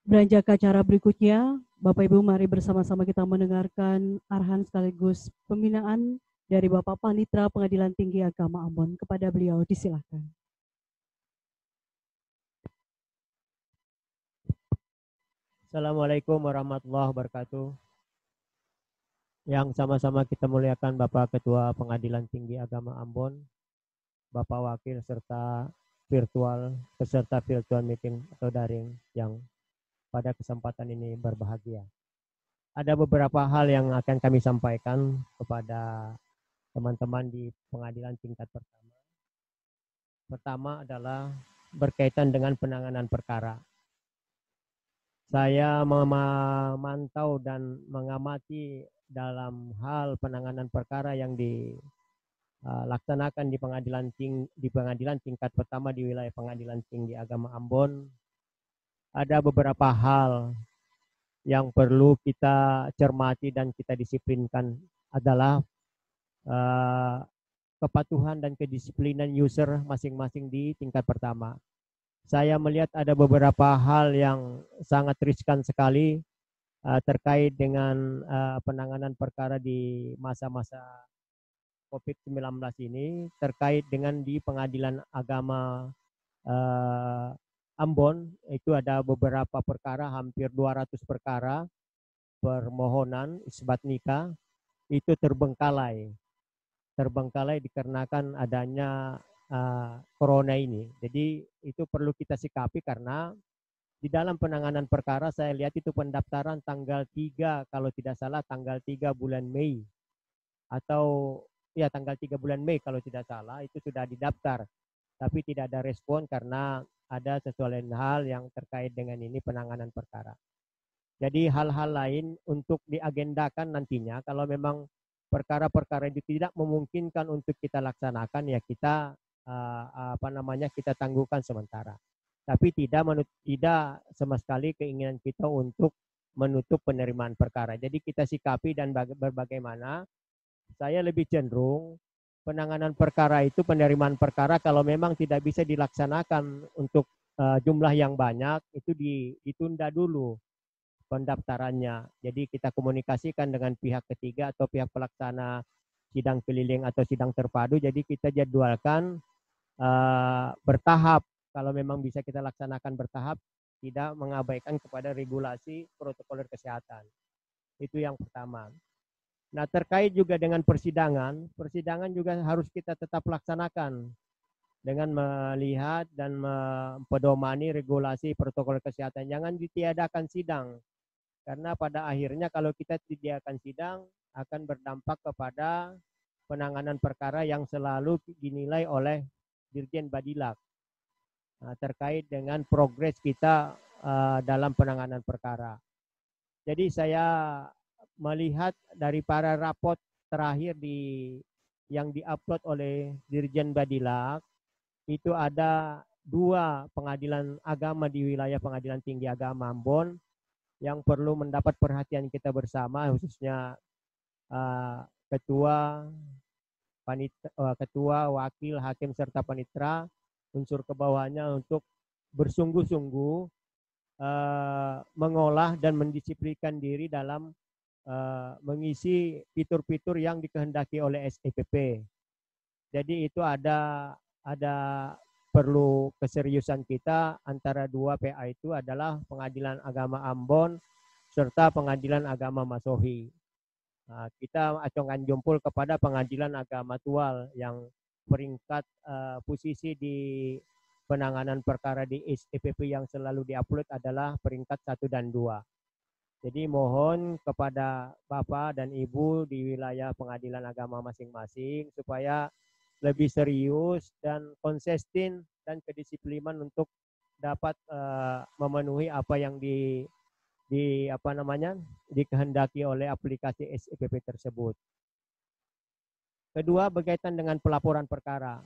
Speaker 1: Beranjak ke acara berikutnya, Bapak Ibu mari bersama-sama kita mendengarkan arahan sekaligus pembinaan dari Bapak Panitera Pengadilan Tinggi Agama Ambon. Kepada beliau disilakan.
Speaker 8: Assalamualaikum warahmatullahi wabarakatuh. Yang sama-sama kita muliakan Bapak Ketua Pengadilan Tinggi Agama Ambon, Bapak Wakil serta peserta virtual meeting atau daring yang pada kesempatan ini berbahagia. Ada beberapa hal yang akan kami sampaikan kepada teman-teman di pengadilan tingkat pertama. Pertama adalah berkaitan dengan penanganan perkara. Saya memantau dan mengamati dalam hal penanganan perkara yang dilaksanakan di pengadilan tingkat pertama di wilayah Pengadilan Tinggi Agama Ambon. Ada beberapa hal yang perlu kita cermati dan kita disiplinkan adalah kepatuhan dan kedisiplinan user masing-masing di tingkat pertama. Saya melihat ada beberapa hal yang sangat riskan sekali terkait dengan penanganan perkara di masa-masa COVID-19 ini, terkait dengan di Pengadilan Agama Ambon, itu ada beberapa perkara, hampir 200 perkara permohonan isbat nikah itu terbengkalai dikarenakan adanya corona ini. Jadi itu perlu kita sikapi karena di dalam penanganan perkara saya lihat itu pendaftaran tanggal 3 kalau tidak salah tanggal 3 bulan Mei atau ya tanggal 3 bulan Mei kalau tidak salah itu sudah didaftar, tapi tidak ada respon karena ada sesuatu hal yang terkait dengan ini penanganan perkara. Jadi hal-hal lain untuk diagendakan nantinya kalau memang perkara-perkara itu tidak memungkinkan untuk kita laksanakan ya kita kita tangguhkan sementara. Tapi tidak sama sekali keinginan kita untuk menutup penerimaan perkara. Jadi kita sikapi dan bagaimana saya lebih cenderung penanganan perkara itu penerimaan perkara kalau memang tidak bisa dilaksanakan untuk jumlah yang banyak itu ditunda dulu pendaftarannya. Jadi kita komunikasikan dengan pihak ketiga atau pihak pelaksana sidang keliling atau sidang terpadu. Jadi kita jadwalkan bertahap. Kalau memang bisa kita laksanakan bertahap, tidak mengabaikan kepada regulasi protokol kesehatan. Itu yang pertama. Nah, terkait juga dengan persidangan juga harus kita tetap laksanakan dengan melihat dan mempedomani regulasi protokol kesehatan. Jangan ditiadakan sidang, karena pada akhirnya kalau kita tiadakan sidang akan berdampak kepada penanganan perkara yang selalu dinilai oleh Dirjen Badilak terkait dengan progres kita dalam penanganan perkara. Jadi saya melihat dari para rapot terakhir yang diupload oleh Dirjen Badilak, itu ada 2 pengadilan agama di wilayah Pengadilan Tinggi Agama Ambon yang perlu mendapat perhatian kita bersama, khususnya ketua, wakil, hakim, serta panitera, unsur ke bawahnya untuk bersungguh-sungguh mengolah dan mendisiplinkan diri dalam mengisi fitur-fitur yang dikehendaki oleh SEPP. Jadi itu ada perlu keseriusan kita antara 2 PA itu adalah Pengadilan Agama Ambon serta Pengadilan Agama Masohi. Kita acungkan jempol kepada Pengadilan Agama Tual yang peringkat posisi di penanganan perkara di SEPP yang selalu diupload adalah peringkat 1 dan 2. Jadi mohon kepada Bapak dan Ibu di wilayah pengadilan agama masing-masing supaya lebih serius dan konsisten dan kedisiplinan untuk dapat memenuhi apa yang dikehendaki oleh aplikasi SEPP tersebut. Kedua, berkaitan dengan pelaporan perkara.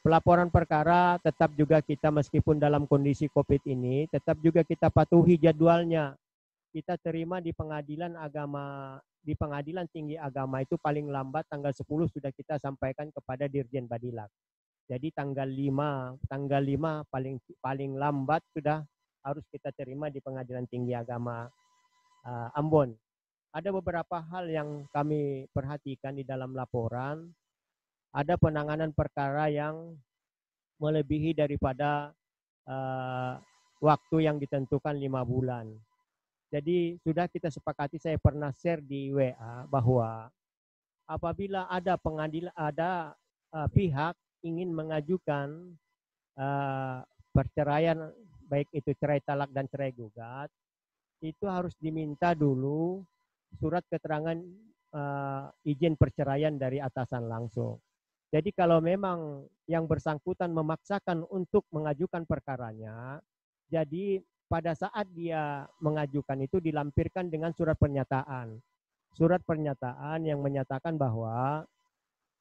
Speaker 8: Pelaporan perkara tetap juga kita meskipun dalam kondisi COVID ini, tetap juga kita patuhi jadwalnya. Kita terima di Pengadilan Tinggi Agama itu paling lambat tanggal 10 sudah kita sampaikan kepada Dirjen Badilak. Jadi tanggal 5 paling lambat sudah harus kita terima di Pengadilan Tinggi Agama Ambon. Ada beberapa hal yang kami perhatikan di dalam laporan. Ada penanganan perkara yang melebihi daripada waktu yang ditentukan 5 bulan. Jadi sudah kita sepakati, saya pernah share di WA bahwa apabila ada pihak ingin mengajukan perceraian, baik itu cerai talak dan cerai gugat, itu harus diminta dulu surat keterangan izin perceraian dari atasan langsung. Jadi kalau memang yang bersangkutan memaksakan untuk mengajukan perkaranya, jadi pada saat dia mengajukan itu dilampirkan dengan surat pernyataan. Surat pernyataan yang menyatakan bahwa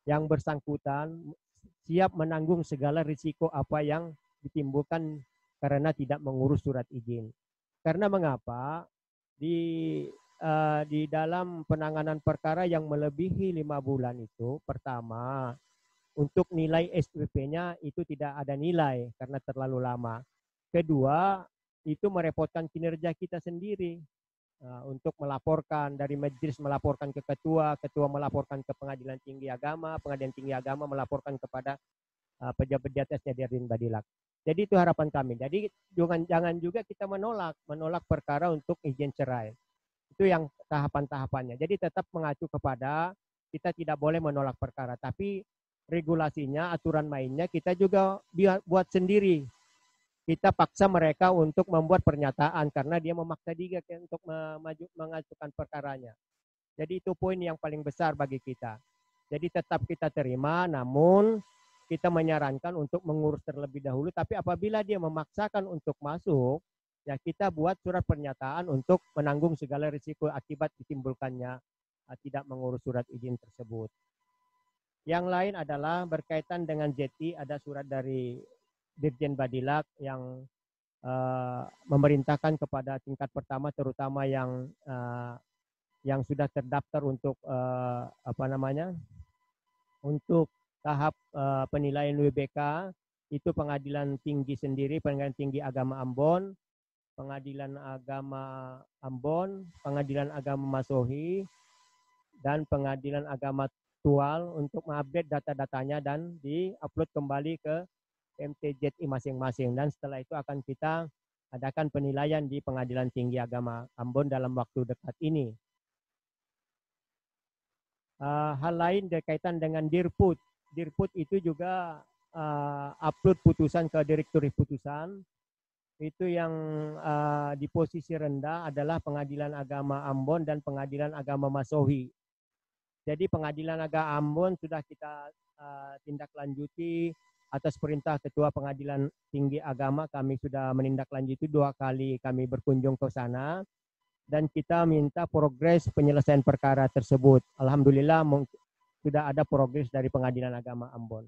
Speaker 8: yang bersangkutan siap menanggung segala risiko apa yang ditimbulkan karena tidak mengurus surat izin. Karena mengapa? Di dalam penanganan perkara yang melebihi 5 bulan itu, pertama, untuk nilai SPP-nya itu tidak ada nilai karena terlalu lama. Kedua, itu merepotkan kinerja kita sendiri. untuk melaporkan, dari majelis melaporkan ke ketua, ketua melaporkan ke pengadilan tinggi agama, pengadilan tinggi agama melaporkan kepada pejabat di atasnya Dirdin Badilak. Jadi itu harapan kami. Jadi jangan juga kita menolak perkara untuk izin cerai. Itu yang tahapan-tahapannya. Jadi tetap mengacu kepada kita tidak boleh menolak perkara, tapi regulasinya, aturan mainnya kita juga buat sendiri. Kita paksa mereka untuk membuat pernyataan karena dia memaksa dia untuk mengajukan perkaranya. Jadi itu poin yang paling besar bagi kita. Jadi tetap kita terima, namun kita menyarankan untuk mengurus terlebih dahulu. Tapi apabila dia memaksakan untuk masuk, ya kita buat surat pernyataan untuk menanggung segala risiko akibat ditimbulkannya tidak mengurus surat izin tersebut. Yang lain adalah berkaitan dengan JETI, ada surat dari Dirjen Badilak yang memerintahkan kepada tingkat pertama, terutama yang sudah terdaftar untuk untuk tahap penilaian WBK, itu Pengadilan Tinggi sendiri, Pengadilan Tinggi Agama Ambon, Pengadilan Agama Ambon, Pengadilan Agama Masohi, dan Pengadilan Agama Tual untuk mengupdate data-datanya dan di-upload kembali ke MTJI masing-masing. Dan setelah itu akan kita adakan penilaian di Pengadilan Tinggi Agama Ambon dalam waktu dekat ini. Hal lain berkaitan dengan Dirput. Dirput itu juga upload putusan ke Direktur Putusan. Itu yang di posisi rendah adalah Pengadilan Agama Ambon dan Pengadilan Agama Masohi. Jadi Pengadilan Agama Ambon sudah kita tindak lanjuti atas perintah Ketua Pengadilan Tinggi Agama. Kami sudah menindaklanjuti 2 kali kami berkunjung ke sana dan kita minta progres penyelesaian perkara tersebut. Alhamdulillah sudah ada progres dari Pengadilan Agama Ambon.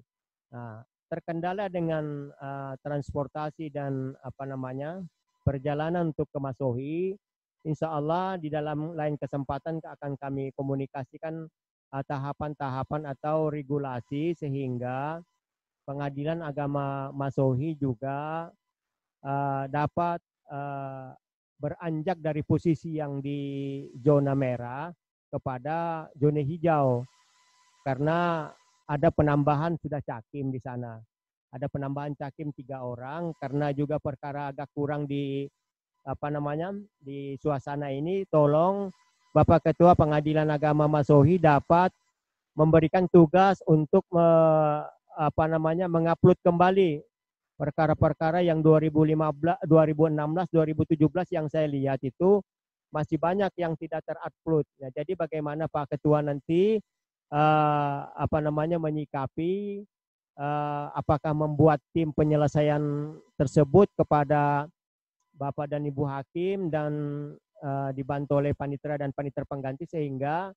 Speaker 8: Nah, terkendala dengan transportasi dan perjalanan untuk ke Masohi, insya Allah di dalam lain kesempatan akan kami komunikasikan tahapan-tahapan atau regulasi sehingga Pengadilan Agama Masohi juga dapat beranjak dari posisi yang di zona merah kepada zona hijau karena ada penambahan sudah cakim di sana. Ada penambahan cakim 3 orang karena juga perkara agak kurang di di suasana ini. Tolong Bapak Ketua Pengadilan Agama Masohi dapat memberikan tugas untuk mengupload kembali perkara-perkara yang 2015, 2016, 2017 yang saya lihat itu masih banyak yang tidak terupload. Ya, jadi bagaimana Pak Ketua nanti menyikapi apakah membuat tim penyelesaian tersebut kepada Bapak dan Ibu Hakim dan dibantu oleh panitera dan panitera pengganti sehingga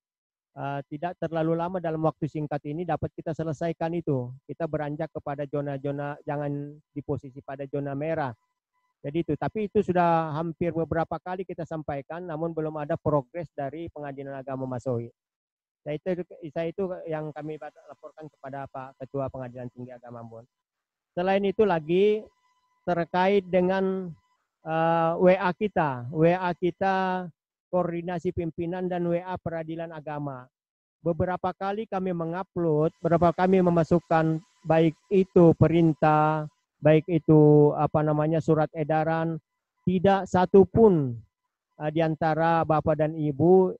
Speaker 8: tidak terlalu lama dalam waktu singkat ini dapat kita selesaikan itu. Kita beranjak kepada zona-zona, jangan di posisi pada zona merah. Jadi itu, tapi itu sudah hampir beberapa kali kita sampaikan, namun belum ada progres dari Pengadilan Agama Masohi. Saya itu yang kami laporkan kepada Pak Ketua Pengadilan Tinggi Agama Ambon. Selain itu lagi terkait dengan WA kita koordinasi pimpinan dan WA peradilan agama. Beberapa kali kami mengupload, beberapa kami memasukkan baik itu perintah, baik itu surat edaran, tidak satu pun di antara Bapak dan Ibu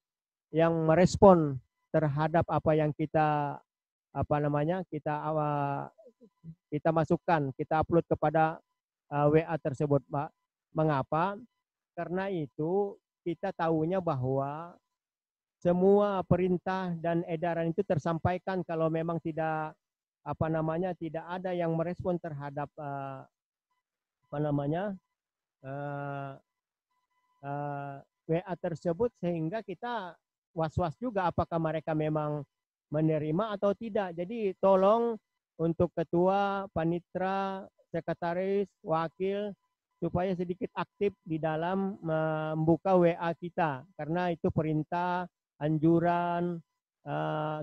Speaker 8: yang merespon terhadap apa yang kita kita masukkan, kita upload kepada WA tersebut, Pak. Mengapa? Karena itu kita tahunya bahwa semua perintah dan edaran itu tersampaikan kalau memang tidak tidak ada yang merespon terhadap WA tersebut sehingga kita was-was juga apakah mereka memang menerima atau tidak. Jadi tolong untuk ketua, panitera, sekretaris, wakil supaya sedikit aktif di dalam membuka WA kita karena itu perintah, anjuran,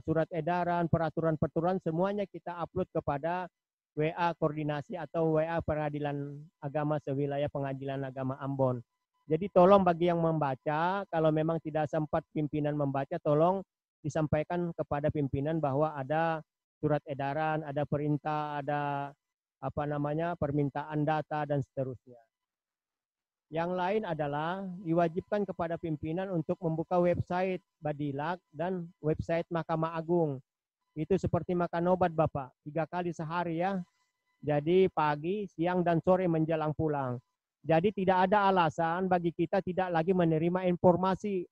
Speaker 8: surat edaran, peraturan-peraturan semuanya kita upload kepada WA koordinasi atau WA Peradilan Agama Sewilayah Pengadilan Agama Ambon. Jadi tolong bagi yang membaca, kalau memang tidak sempat pimpinan membaca, tolong disampaikan kepada pimpinan bahwa ada surat edaran, ada perintah, ada permintaan data dan seterusnya. Yang lain adalah diwajibkan kepada pimpinan untuk membuka website Badilak dan website Mahkamah Agung. Itu seperti makan obat Bapak, 3 kali sehari ya. Jadi pagi, siang, dan sore menjelang pulang. Jadi tidak ada alasan bagi kita tidak lagi menerima informasi.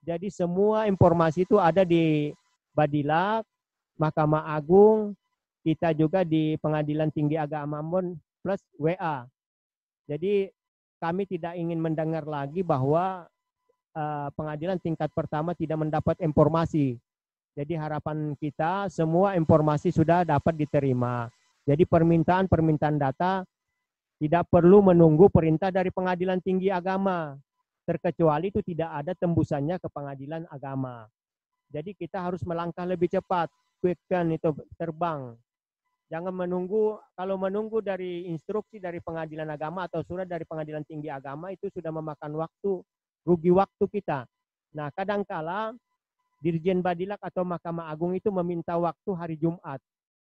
Speaker 8: Jadi semua informasi itu ada di Badilak, Mahkamah Agung, kita juga di Pengadilan Tinggi Agama Ambon plus WA. Jadi kami tidak ingin mendengar lagi bahwa pengadilan tingkat pertama tidak mendapat informasi. Jadi harapan kita semua informasi sudah dapat diterima. Jadi permintaan data tidak perlu menunggu perintah dari Pengadilan Tinggi Agama. Terkecuali itu tidak ada tembusannya ke Pengadilan Agama. Jadi kita harus melangkah lebih cepat, quicken itu terbang. Jangan menunggu, kalau menunggu dari instruksi dari Pengadilan Agama atau surat dari Pengadilan Tinggi Agama itu sudah memakan waktu, rugi waktu kita. Nah, kadangkala Dirjen Badilak atau Mahkamah Agung itu meminta waktu hari Jumat.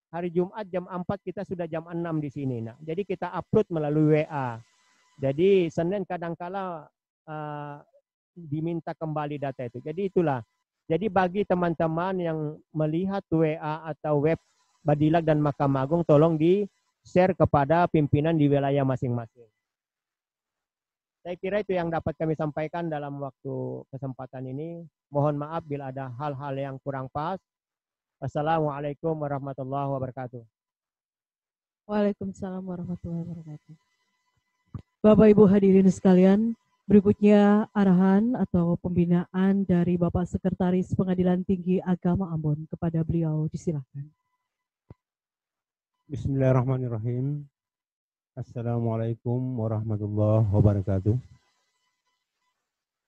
Speaker 8: Hari Jumat jam 4 kita sudah jam 6 di sini. Nah, jadi kita upload melalui WA. Jadi Senin kadangkala diminta kembali data itu. Jadi itulah. Jadi bagi teman-teman yang melihat WA atau web Badilak dan Mahkamah Agung, tolong di-share kepada pimpinan di wilayah masing-masing. Saya kira itu yang dapat kami sampaikan dalam waktu kesempatan ini. Mohon maaf bila ada hal-hal yang kurang pas. Assalamualaikum warahmatullahi wabarakatuh.
Speaker 1: Waalaikumsalam warahmatullahi wabarakatuh. Bapak Ibu hadirin sekalian, berikutnya arahan atau pembinaan dari Bapak Sekretaris Pengadilan Tinggi Agama Ambon. Kepada beliau disilahkan.
Speaker 5: Bismillahirrahmanirrahim. Assalamualaikum warahmatullahi wabarakatuh.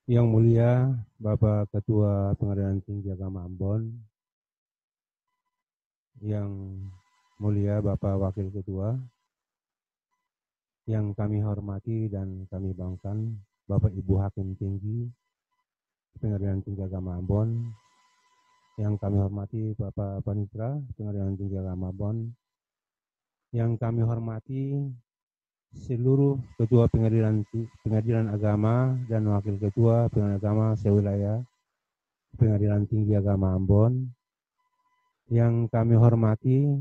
Speaker 5: Yang mulia Bapak Ketua Pengadilan Tinggi Agama Ambon, yang mulia Bapak Wakil Ketua, yang kami hormati dan kami banggakan Bapak Ibu Hakim Tinggi Pengadilan Tinggi Agama Ambon, yang kami hormati Bapak Panitra Pengadilan Tinggi Agama Ambon, yang kami hormati seluruh Ketua Pengadilan Agama dan Wakil Ketua Pengadilan Agama sewilayah Pengadilan Tinggi Agama Ambon, yang kami hormati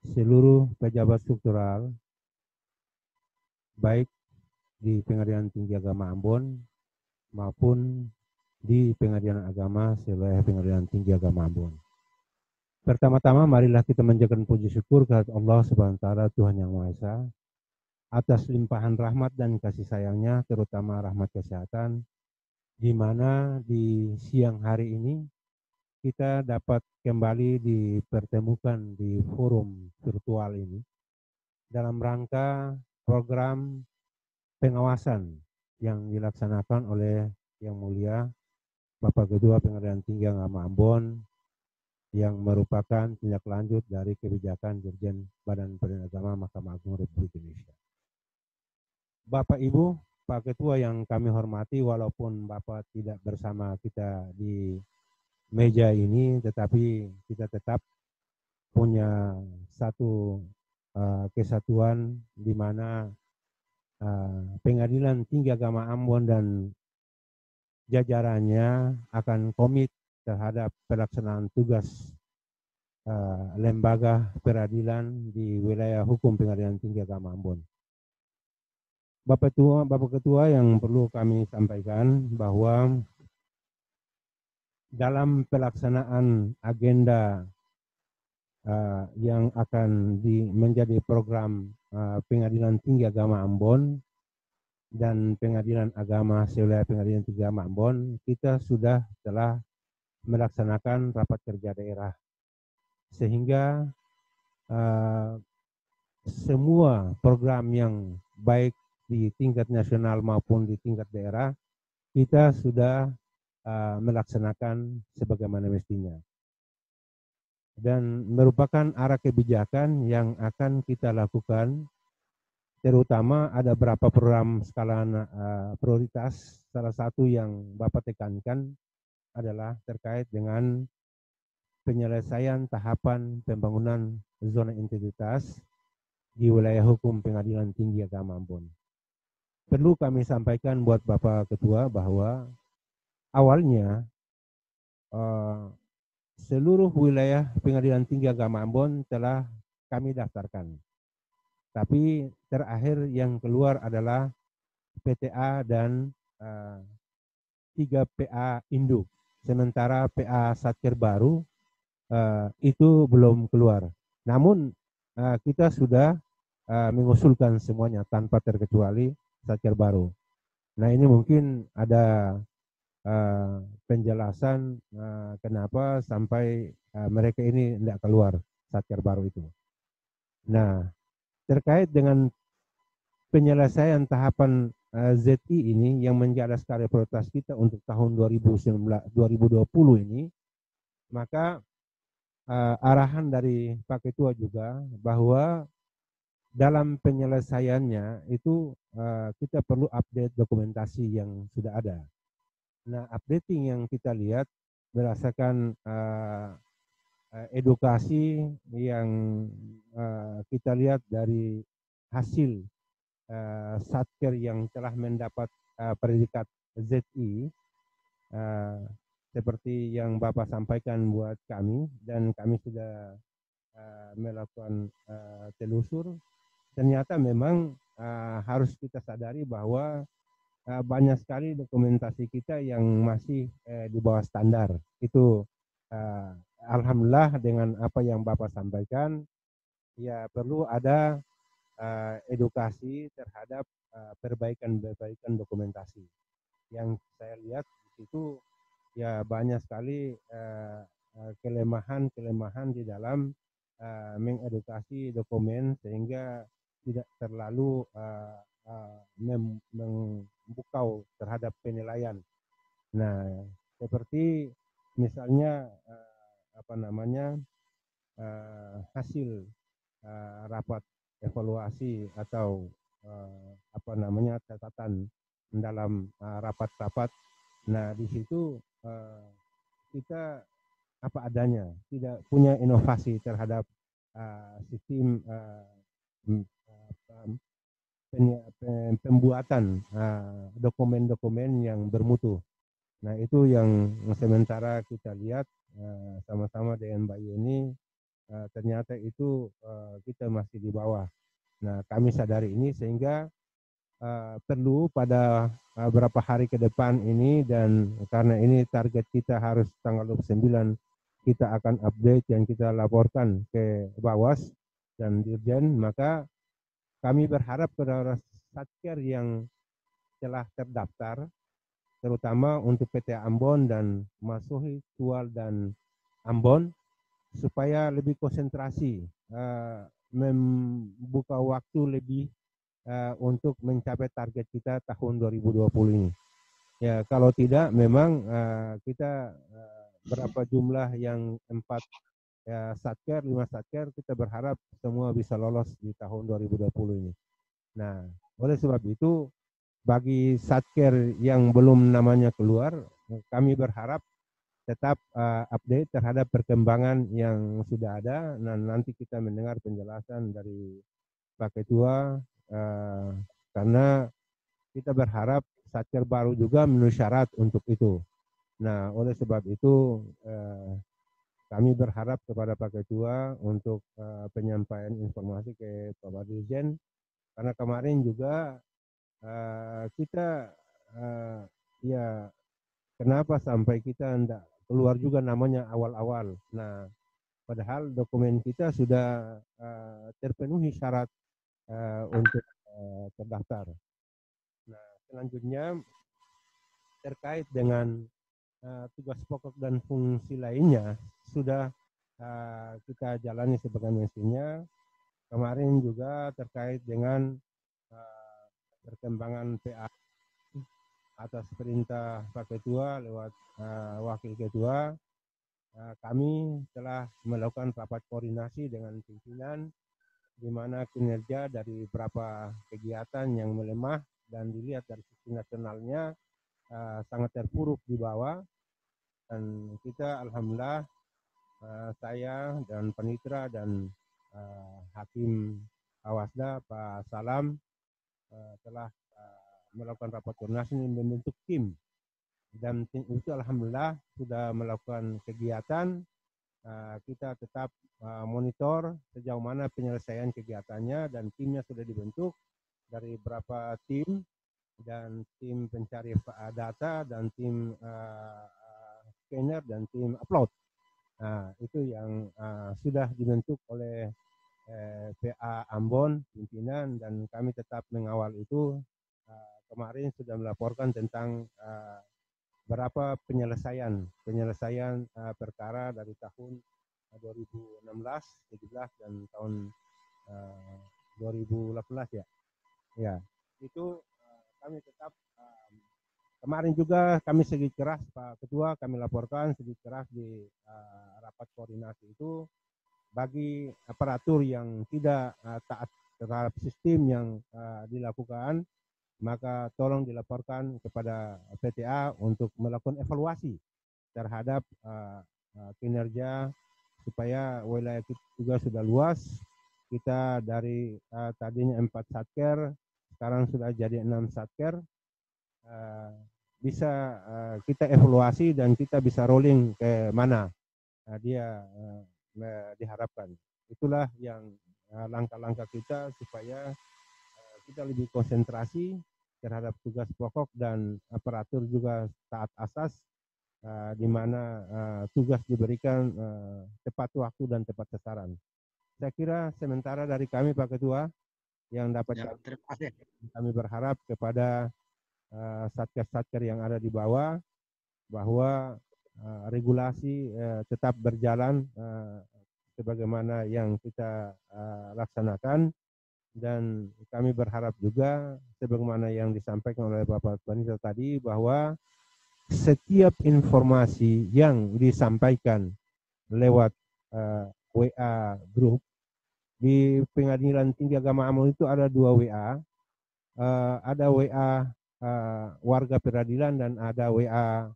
Speaker 5: seluruh pejabat struktural baik di Pengadilan Tinggi Agama Ambon maupun di Pengadilan Agama sewilayah Pengadilan Tinggi Agama Ambon. Pertama-tama marilah kita menjaga puji syukur kepada Allah Subhanahu wa taala, Tuhan yang Maha Esa, atas limpahan rahmat dan kasih sayangnya, terutama rahmat kesehatan, di mana di siang hari ini kita dapat kembali dipertemukan di forum virtual ini dalam rangka program pengawasan yang dilaksanakan oleh Yang Mulia Bapak Ketua Pengadilan Tinggi Agama Ambon, yang merupakan tindak lanjut dari kebijakan Dirjen Badan Peradilan Agama Mahkamah Agung Republik Indonesia. Bapak Ibu, Pak Ketua yang kami hormati, walaupun Bapak tidak bersama kita di meja ini, tetapi kita tetap punya satu kesatuan di mana Pengadilan Tinggi Agama Ambon dan jajarannya akan komit terhadap pelaksanaan tugas lembaga peradilan di wilayah hukum Pengadilan Tinggi Agama Ambon. Bapak Ketua yang perlu kami sampaikan bahwa dalam pelaksanaan agenda yang akan menjadi program Pengadilan Tinggi Agama Ambon dan Pengadilan Agama sewilayah Pengadilan Tinggi Agama Ambon, kita telah melaksanakan rapat kerja daerah, sehingga semua program yang baik di tingkat nasional maupun di tingkat daerah kita sudah melaksanakan sebagaimana mestinya, dan merupakan arah kebijakan yang akan kita lakukan terutama ada beberapa program skala prioritas. Salah satu yang Bapak tekankan adalah terkait dengan penyelesaian tahapan pembangunan zona integritas di wilayah hukum Pengadilan Tinggi Agama Ambon. Perlu kami sampaikan buat Bapak Ketua bahwa awalnya seluruh wilayah Pengadilan Tinggi Agama Ambon telah kami daftarkan. Tapi terakhir yang keluar adalah PTA dan 3 PA induk. Sementara PA Satker baru itu belum keluar. Namun kita sudah mengusulkan semuanya tanpa terkecuali Satker baru. Nah, ini mungkin ada penjelasan kenapa sampai mereka ini tidak keluar Satker baru itu. Nah, terkait dengan penyelesaian tahapan ZI ini yang menjadi skala prioritas kita untuk tahun 2020 ini, maka arahan dari Pak Ketua juga bahwa dalam penyelesaiannya itu kita perlu update dokumentasi yang sudah ada. Nah, updating yang kita lihat berdasarkan edukasi yang kita lihat dari hasil Satker yang telah mendapat predikat ZI, seperti yang Bapak sampaikan buat kami, dan kami sudah melakukan telusur, ternyata memang harus kita sadari bahwa banyak sekali dokumentasi kita yang masih di bawah standar. Itu alhamdulillah dengan apa yang Bapak sampaikan, ya perlu ada edukasi terhadap perbaikan dokumentasi. Yang saya lihat di situ ya banyak sekali kelemahan di dalam mengedukasi dokumen sehingga tidak terlalu membukau terhadap penilaian. Nah, seperti misalnya hasil rapat evaluasi atau catatan dalam rapat-rapat. Nah, di situ kita apa adanya, tidak punya inovasi terhadap sistem pembuatan dokumen-dokumen yang bermutu. Nah, itu yang sementara kita lihat sama-sama dengan Mbak Yeni, ternyata itu kita masih di bawah. Nah, kami sadari ini sehingga perlu pada beberapa hari ke depan ini, dan karena ini target kita harus tanggal 29 kita akan update yang kita laporkan ke Bawas dan Dirjen, maka kami berharap kepada Satker yang telah terdaftar, terutama untuk PT Ambon dan Masuhi, Tual dan Ambon, supaya lebih konsentrasi, membuka waktu lebih untuk mencapai target kita tahun 2020 ini. Ya, kalau tidak memang kita berapa jumlah yang 4 Satker, 5 Satker, kita berharap semua bisa lolos di tahun 2020 ini. Nah, oleh sebab itu bagi Satker yang belum namanya keluar, kami berharap tetap update terhadap perkembangan yang sudah ada. Nah, nanti kita mendengar penjelasan dari Pak Ketua, karena kita berharap Satker baru juga memenuhi syarat untuk itu. Nah, oleh sebab itu kami berharap kepada Pak Ketua untuk penyampaian informasi ke Bapak Dirjen, karena kemarin juga kita ya kenapa sampai kita tidak keluar juga namanya awal-awal. Nah, padahal dokumen kita sudah terpenuhi syarat untuk terdaftar. Nah, selanjutnya terkait dengan tugas pokok dan fungsi lainnya sudah kita jalani sebagai mestinya. Kemarin juga terkait dengan perkembangan PA atas perintah Pak Ketua lewat Wakil Ketua, kami telah melakukan rapat koordinasi dengan pimpinan di mana kinerja dari beberapa kegiatan yang melemah dan dilihat dari sisi nasionalnya sangat terpuruk di bawah. Dan kita alhamdulillah saya dan panitera dan Hakim Awasda Pak Salam telah melakukan rapat koordinasi membentuk tim, dan tim itu alhamdulillah sudah melakukan kegiatan. Kita tetap monitor sejauh mana penyelesaian kegiatannya, dan timnya sudah dibentuk dari beberapa tim, dan tim pencari data, dan tim scanner, dan tim upload. Nah, itu yang sudah dibentuk oleh PA Ambon pimpinan, dan kami tetap mengawal itu. Kemarin sudah melaporkan tentang berapa penyelesaian perkara dari tahun 2016, 17 dan tahun 2018 ya. Ya, itu kami tetap kemarin juga kami sedikit keras Pak Ketua, kami laporkan sedikit keras di rapat koordinasi itu, bagi aparatur yang tidak taat terhadap sistem yang dilakukan, maka tolong dilaporkan kepada PTA untuk melakukan evaluasi terhadap kinerja, supaya wilayah kita juga sudah luas. Kita dari tadinya 4 satker, sekarang sudah jadi 6 satker. Bisa kita evaluasi dan kita bisa rolling ke mana dia diharapkan. Itulah yang langkah-langkah kita supaya kita lebih konsentrasi terhadap tugas pokok, dan aparatur juga taat asas, di mana tugas diberikan tepat waktu dan tepat sasaran. Saya kira sementara dari kami Pak Ketua yang dapat
Speaker 2: terima kasih.
Speaker 5: Kami berharap kepada satker-satker yang ada di bawah bahwa regulasi tetap berjalan sebagaimana yang kita laksanakan. Dan kami berharap juga sebagaimana yang disampaikan oleh Bapak Panitera tadi, bahwa setiap informasi yang disampaikan lewat WA grup di Pengadilan Tinggi Agama Ambon itu ada 2 WA, ada WA warga peradilan dan ada WA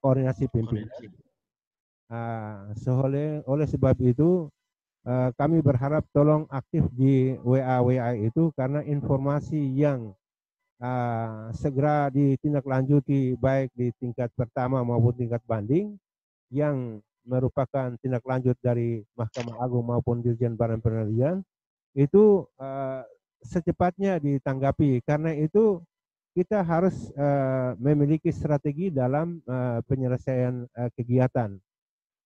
Speaker 5: koordinasi pimpinan. Oleh sebab itu kami berharap tolong aktif di WA itu, karena informasi yang segera ditindaklanjuti baik di tingkat pertama maupun tingkat banding, yang merupakan tindak lanjut dari Mahkamah Agung maupun Dirjen Badan Peradilan, itu secepatnya ditanggapi. Karena itu kita harus memiliki strategi dalam penyelesaian kegiatan.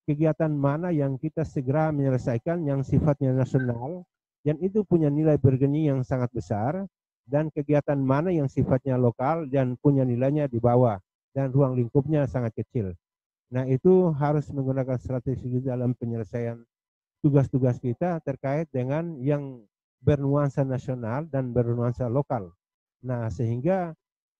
Speaker 5: Kegiatan mana yang kita segera menyelesaikan yang sifatnya nasional dan itu punya nilai bergeni yang sangat besar, dan kegiatan mana yang sifatnya lokal dan punya nilainya di bawah dan ruang lingkupnya sangat kecil. Nah, itu harus menggunakan strategi dalam penyelesaian tugas-tugas kita terkait dengan yang bernuansa nasional dan bernuansa lokal. Nah, sehingga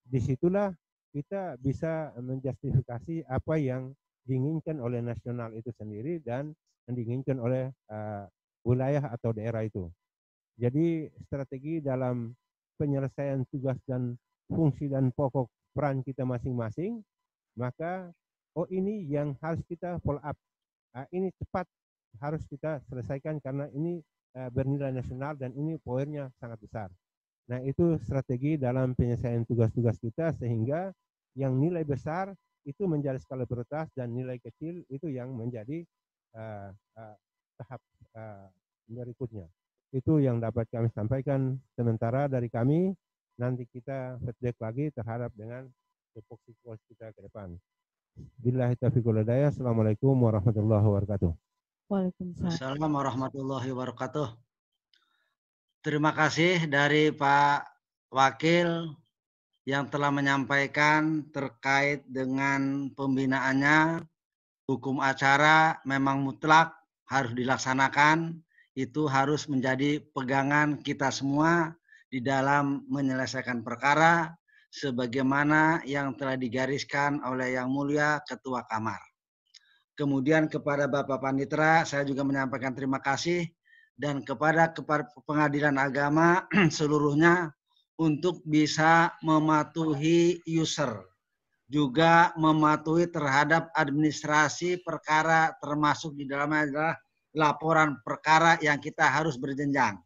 Speaker 5: disitulah kita bisa menjustifikasi apa yang diinginkan oleh nasional itu sendiri dan yang diinginkan oleh wilayah atau daerah itu. Jadi strategi dalam penyelesaian tugas dan fungsi dan pokok peran kita masing-masing, maka ini yang harus kita follow up. Ini cepat harus kita selesaikan karena ini bernilai nasional dan ini poinnya sangat besar. Nah, itu strategi dalam penyelesaian tugas-tugas kita, sehingga yang nilai besar itu menjadi skala prioritas dan nilai kecil itu yang menjadi tahap berikutnya. Itu yang dapat kami sampaikan sementara dari kami. Nanti kita feedback lagi terhadap dengan tupoksi kita ke depan. Billahi taufiq wal hidayah. Assalamualaikum warahmatullahi wabarakatuh.
Speaker 1: Waalaikumsalam.
Speaker 2: Assalamualaikum warahmatullahi wabarakatuh. Terima kasih dari Pak Wakil yang telah menyampaikan terkait dengan pembinaannya. Hukum acara memang mutlak harus dilaksanakan, itu harus menjadi pegangan kita semua di dalam menyelesaikan perkara sebagaimana yang telah digariskan oleh Yang Mulia Ketua Kamar. Kemudian kepada Bapak Panitera saya juga menyampaikan terima kasih dan kepada pengadilan agama seluruhnya untuk bisa mematuhi user, juga mematuhi terhadap administrasi perkara, termasuk di dalamnya adalah laporan perkara yang kita harus berjenjang.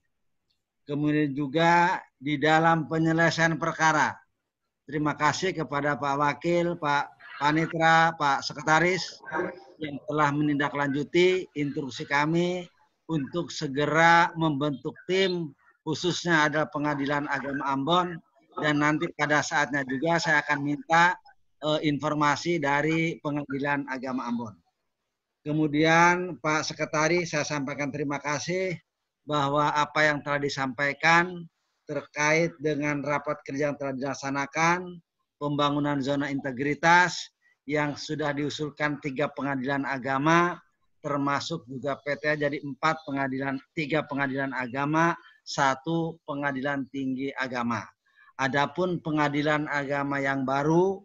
Speaker 2: Kemudian juga di dalam penyelesaian perkara. Terima kasih kepada Pak Wakil, Pak Panitra, Pak Sekretaris yang telah menindaklanjuti instruksi kami untuk segera membentuk tim, khususnya adalah Pengadilan Agama Ambon, dan nanti pada saatnya juga saya akan minta informasi dari Pengadilan Agama Ambon. Kemudian Pak Sekretaris, saya sampaikan terima kasih bahwa apa yang telah disampaikan terkait dengan rapat kerja yang telah dilaksanakan, pembangunan zona integritas yang sudah diusulkan 3 pengadilan agama, termasuk juga PTA jadi 4 pengadilan, 3 pengadilan agama, 1 pengadilan tinggi agama. Adapun pengadilan agama yang baru,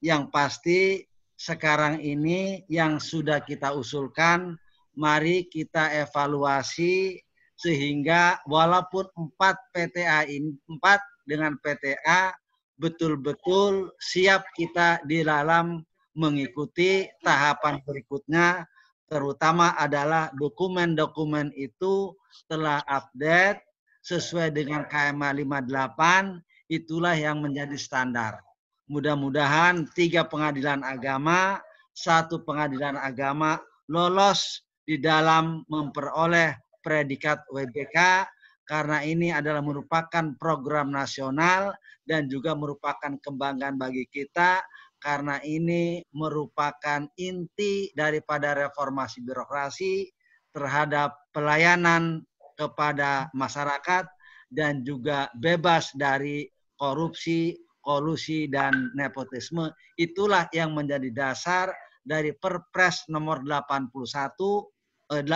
Speaker 2: yang pasti sekarang ini yang sudah kita usulkan, mari kita evaluasi sehingga walaupun 4 PTA ini, 4 dengan PTA betul-betul siap kita di dalam mengikuti tahapan berikutnya, terutama adalah dokumen-dokumen itu telah update sesuai dengan KMA 58, itulah yang menjadi standar. Mudah-mudahan 3 pengadilan agama, 1 pengadilan agama lolos di dalam memperoleh predikat WBK, karena ini adalah merupakan program nasional dan juga merupakan kebanggaan bagi kita, karena ini merupakan inti daripada reformasi birokrasi terhadap pelayanan kepada masyarakat dan juga bebas dari korupsi, kolusi, dan nepotisme. Itulah yang menjadi dasar dari Perpres nomor 81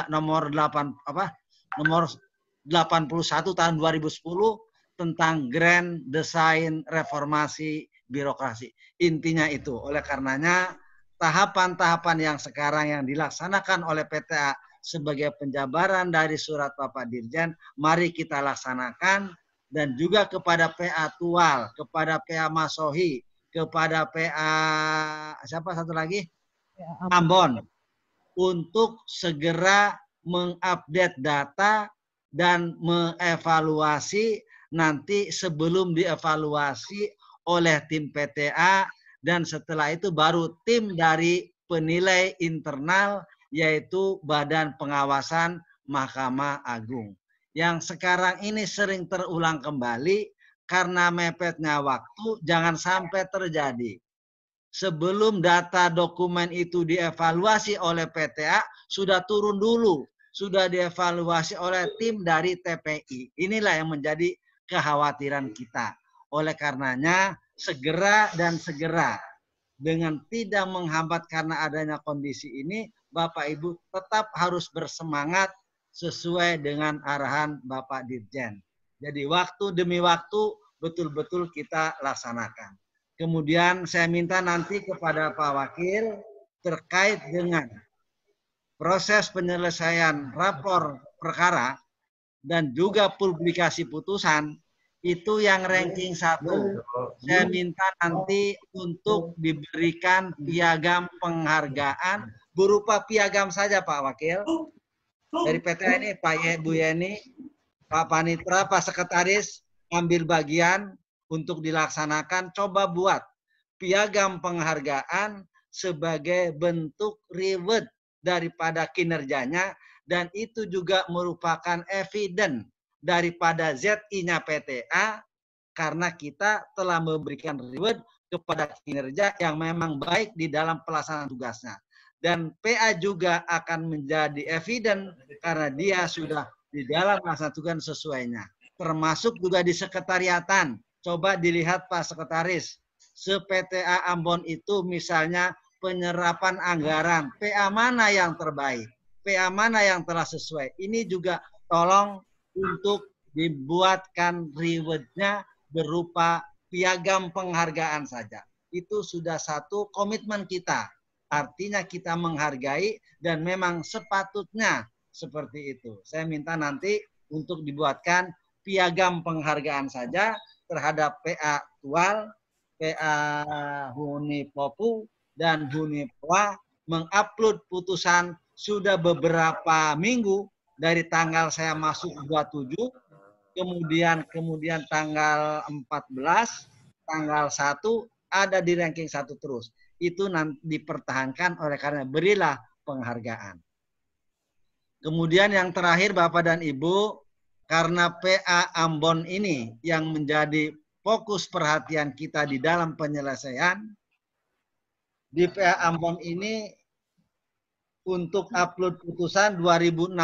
Speaker 2: nomor 81 tahun 2010 tentang Grand Design Reformasi Birokrasi. Intinya itu. Oleh karenanya tahapan-tahapan yang sekarang yang dilaksanakan oleh PTA sebagai penjabaran dari surat Bapak Dirjen, mari kita laksanakan. Dan juga kepada PA Tual, kepada PA Masohi, kepada PA siapa satu lagi? Ambon, untuk segera mengupdate data dan mengevaluasi nanti sebelum dievaluasi oleh tim PTA, dan setelah itu baru tim dari penilai internal yaitu Badan Pengawasan Mahkamah Agung. Yang sekarang ini sering terulang kembali karena mepetnya waktu, jangan sampai terjadi. Sebelum data dokumen itu dievaluasi oleh PTA, sudah turun dulu, sudah dievaluasi oleh tim dari TPI. Inilah yang menjadi kekhawatiran kita. Oleh karenanya, segera dengan tidak menghambat karena adanya kondisi ini, Bapak Ibu tetap harus bersemangat sesuai dengan arahan Bapak Dirjen. Jadi waktu demi waktu betul-betul kita laksanakan. Kemudian saya minta nanti kepada Pak Wakil terkait dengan proses penyelesaian rapor perkara dan juga publikasi putusan, itu yang ranking 1. Saya minta nanti untuk diberikan piagam penghargaan berupa piagam saja Pak Wakil. Dari PTA ini Pak Bu Yeni, Pak Panitra, Pak Sekretaris ambil bagian untuk dilaksanakan, coba buat piagam penghargaan sebagai bentuk reward daripada kinerjanya, dan itu juga merupakan evidence daripada ZI-nya PTA karena kita telah memberikan reward kepada kinerja yang memang baik di dalam pelaksanaan tugasnya. Dan PA juga akan menjadi evidence karena dia sudah di dalam melaksanakan tugas sesuainya. Termasuk juga di sekretariatan. Coba dilihat Pak Sekretaris, se-PTA Ambon itu misalnya penyerapan anggaran, PA mana yang terbaik, PA mana yang telah sesuai. Ini juga tolong untuk dibuatkan reward-nya berupa piagam penghargaan saja. Itu sudah satu komitmen kita. Artinya kita menghargai dan memang sepatutnya seperti itu. Saya minta nanti untuk dibuatkan piagam penghargaan saja terhadap PA Tual, PA Huni Popu, dan Huni Poa mengupload putusan sudah beberapa minggu dari tanggal saya masuk 27, kemudian tanggal 14, tanggal 1 ada di ranking 1 terus. Itu nanti dipertahankan oleh karena berilah penghargaan. Kemudian yang terakhir Bapak dan Ibu, karena PA Ambon ini yang menjadi fokus perhatian kita di dalam penyelesaian, di PA Ambon ini untuk upload putusan 2016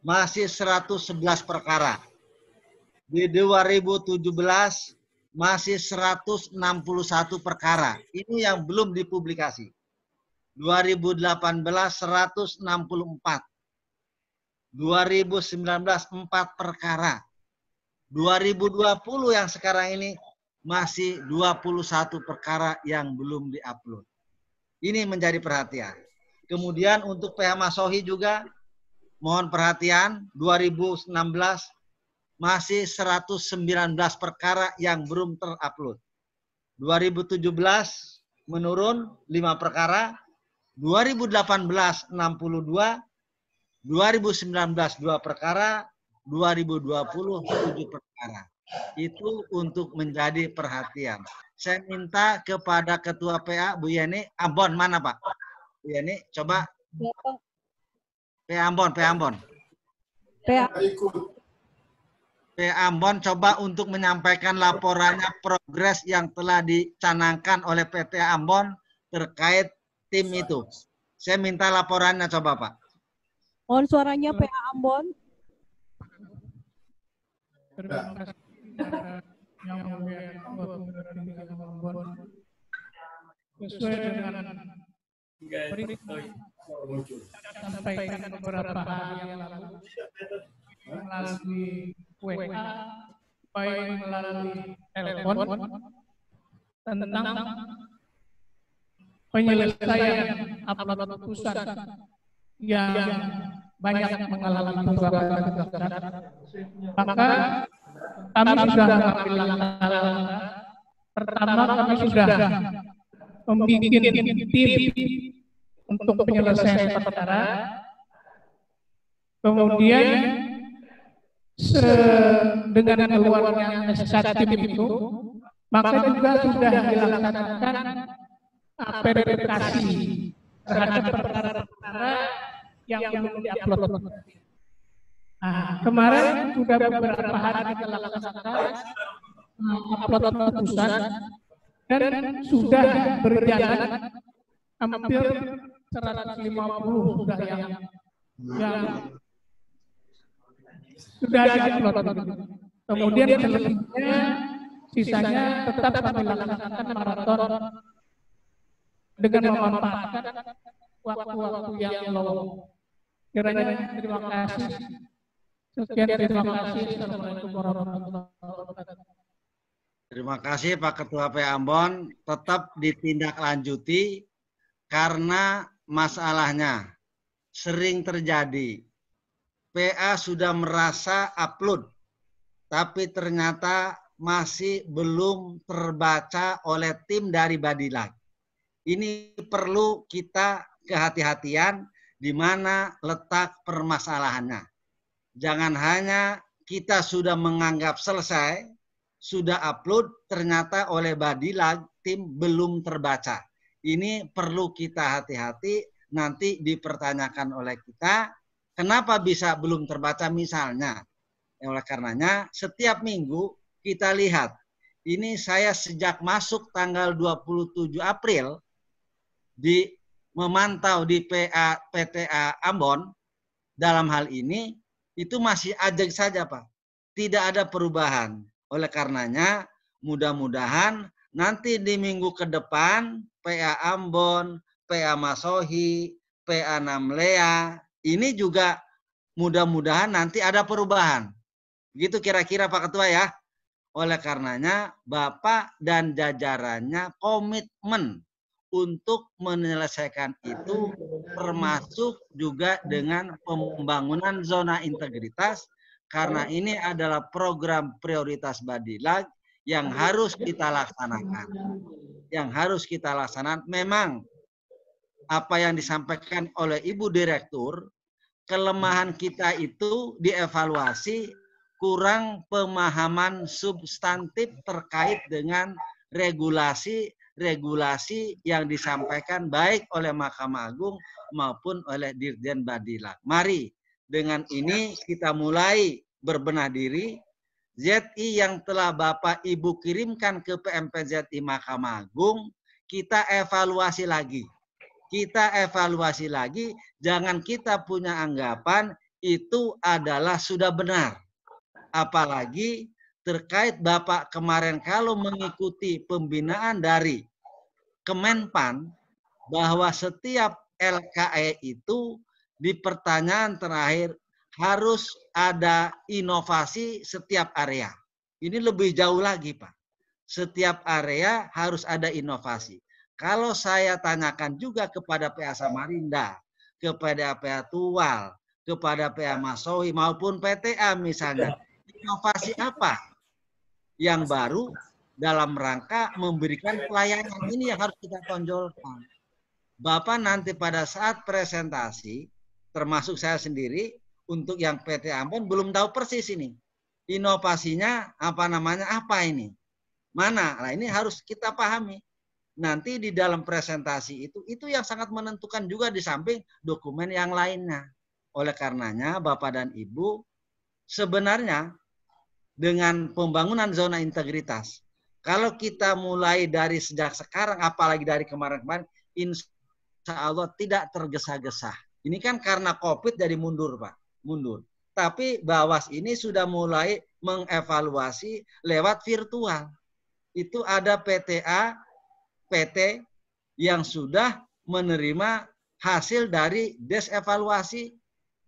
Speaker 2: masih 111 perkara. Di 2017 masih 161 perkara. Ini yang belum dipublikasi. 2018 164. 2019 4 perkara. 2020 yang sekarang ini masih 21 perkara yang belum diupload. Ini menjadi perhatian. Kemudian untuk PH Masohi juga mohon perhatian, 2016 masih 119 perkara yang belum terupload. 2017 menurun 5 perkara, 2018 62, 2019 2 perkara, 2020 7 perkara. Itu untuk menjadi perhatian. Saya minta kepada Ketua PA Bu Yeni, Ambon mana Pak? Bu Yeni, coba. PA Ambon, PA Ambon.
Speaker 1: PA
Speaker 2: Ambon coba untuk menyampaikan laporannya progres yang telah dicanangkan oleh PT Ambon terkait tim itu. Saya minta laporannya coba Pak.
Speaker 1: Mohon suaranya PA Ambon.
Speaker 9: Terima kasih yang mulia Ketua Pengadilan Ambon. Sesuai dengan berita sampaikan beberapa hari yang lalu melalui WA, baik melalui telepon tentang penyelesaian upload putusan yang banyak mengalami tunggakan. Maka kami sudah mengambil langkah. Pertama, kami sudah membuat tim untuk penyelesaian perkara. Kemudian dengan keluarnya SK tim itu, maka juga sudah dilaksanakan verifikasi terhadap perkara-perkara yang belum diupload. Nah, kemarin sudah beberapa hari kita laksanakan upload putusan dan sudah berjalan hampir 150 sudah yang sudah diupload. Kemudian selebihnya sisanya tetap kami laksanakan maraton dengan memanfaatkan waktu-waktu yang lowong. Kiranya terima kasih. Sekian, terima kasih. Assalamualaikum warahmatullahi wabarakatuh.
Speaker 2: Terima kasih Pak Ketua PA Ambon. Tetap ditindaklanjuti karena masalahnya sering terjadi. PA sudah merasa upload, tapi ternyata masih belum terbaca oleh tim dari Badilag. Ini perlu kita kehati-hatian di mana letak permasalahannya. Jangan hanya kita sudah menganggap selesai, sudah upload, ternyata oleh Badilag tim belum terbaca. Ini perlu kita hati-hati, nanti dipertanyakan oleh kita, kenapa bisa belum terbaca misalnya. Oleh karenanya, setiap minggu kita lihat, ini saya sejak masuk tanggal 27 April, memantau di PTA Ambon, dalam hal ini, itu masih ajak saja Pak. Tidak ada perubahan. Oleh karenanya, mudah-mudahan nanti di minggu ke depan, PA Ambon, PA Masohi, PA Namlea, ini juga mudah-mudahan nanti ada perubahan. Begitu kira-kira Pak Ketua ya. Oleh karenanya, Bapak dan jajarannya komitmen untuk menyelesaikan itu, termasuk juga dengan pembangunan zona integritas, karena ini adalah program prioritas Badilag yang harus kita laksanakan. Yang harus kita laksanakan, memang apa yang disampaikan oleh Ibu Direktur, kelemahan kita itu dievaluasi kurang pemahaman substantif terkait dengan regulasi yang disampaikan baik oleh Mahkamah Agung maupun oleh Dirjen Badilag. Mari dengan ini kita mulai berbenah diri. ZI yang telah Bapak Ibu kirimkan ke PMPZI Mahkamah Agung, kita evaluasi lagi. Kita evaluasi lagi, jangan kita punya anggapan itu adalah sudah benar. Apalagi terkait Bapak kemarin kalau mengikuti pembinaan dari Kemenpan, bahwa setiap LKE itu di pertanyaan terakhir harus ada inovasi setiap area. Ini lebih jauh lagi, Pak. Setiap area harus ada inovasi. Kalau saya tanyakan juga kepada PA Samarinda, kepada PA Tual, kepada PA Masohi maupun PTA misalnya, inovasi apa yang baru dalam rangka memberikan pelayanan, ini yang harus kita tonjolkan. Bapak nanti pada saat presentasi, termasuk saya sendiri, untuk yang PT Ambon belum tahu persis ini. Inovasinya apa ini? Mana? Nah, ini harus kita pahami. Nanti di dalam presentasi itu yang sangat menentukan juga di samping dokumen yang lainnya. Oleh karenanya Bapak dan Ibu, sebenarnya dengan pembangunan zona integritas, kalau kita mulai dari sejak sekarang, apalagi dari kemarin-kemarin, insya Allah tidak tergesa-gesa. Ini kan karena COVID jadi mundur, Pak. Mundur. Tapi Bawas ini sudah mulai mengevaluasi lewat virtual. Itu ada PTA, PT yang sudah menerima hasil dari desevaluasi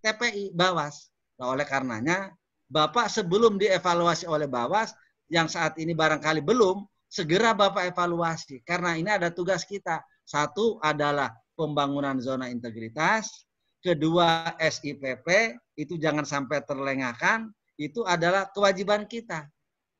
Speaker 2: TPI Bawas. Nah, oleh karenanya, Bapak sebelum dievaluasi oleh Bawas, yang saat ini barangkali belum, segera Bapak evaluasi. Karena ini ada tugas kita. Satu adalah pembangunan zona integritas. Kedua, SIPP, itu jangan sampai terlengahkan. Itu adalah kewajiban kita.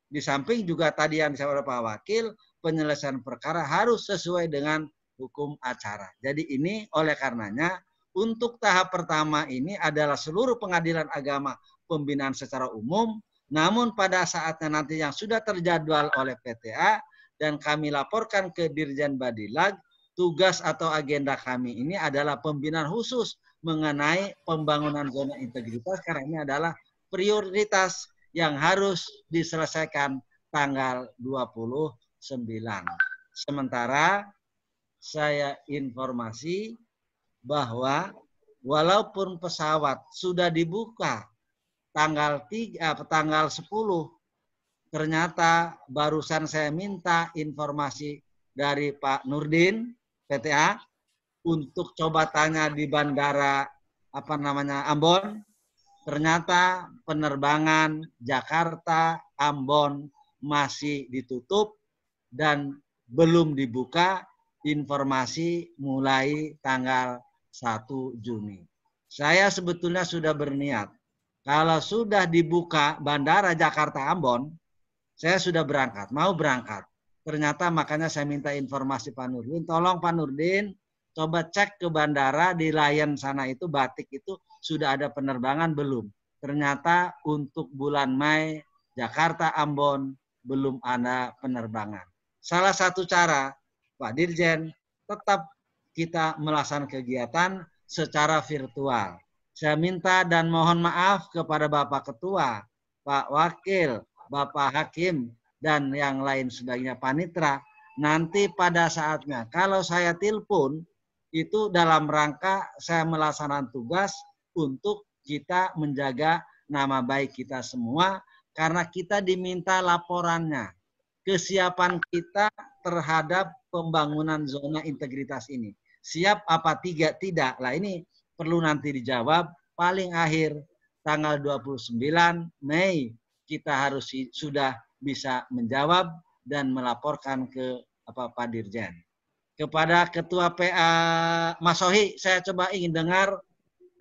Speaker 2: Di samping juga tadi yang disampaikan Pak Wakil, penyelesaian perkara harus sesuai dengan hukum acara. Jadi ini oleh karenanya, untuk tahap pertama ini adalah seluruh pengadilan agama pembinaan secara umum, namun pada saatnya nanti yang sudah terjadwal oleh PTA dan kami laporkan ke Dirjen Badilag, tugas atau agenda kami ini adalah pembinaan khusus mengenai pembangunan zona integritas, karena ini adalah prioritas yang harus diselesaikan tanggal 29. Sementara saya informasi bahwa walaupun pesawat sudah dibuka tanggal 10, ternyata barusan saya minta informasi dari Pak Nurdin PTA untuk coba tanya di bandara Ambon. Ternyata penerbangan Jakarta Ambon masih ditutup dan belum dibuka, informasi mulai tanggal 1 Juni. Saya sebetulnya sudah berniat, kalau sudah dibuka bandara Jakarta Ambon, saya sudah berangkat, mau berangkat. Ternyata makanya saya minta informasi Pak Nurdin, tolong Pak Nurdin, coba cek ke bandara di Lion sana itu, Batik itu sudah ada penerbangan belum? Ternyata untuk bulan Mei Jakarta Ambon belum ada penerbangan. Salah satu cara Pak Dirjen tetap kita melaksanakan kegiatan secara virtual. Saya minta dan mohon maaf kepada Bapak Ketua, Pak Wakil, Bapak Hakim, dan yang lain sebagainya panitra. Nanti pada saatnya kalau saya telepon itu dalam rangka saya melaksanakan tugas untuk kita menjaga nama baik kita semua, karena kita diminta laporannya, kesiapan kita terhadap pembangunan zona integritas ini. Siap apa tidak? Lah ini perlu nanti dijawab paling akhir tanggal 29 Mei kita harus sudah bisa menjawab dan melaporkan ke Pak Dirjen. kepada Ketua PA Mas Sohi, saya coba ingin dengar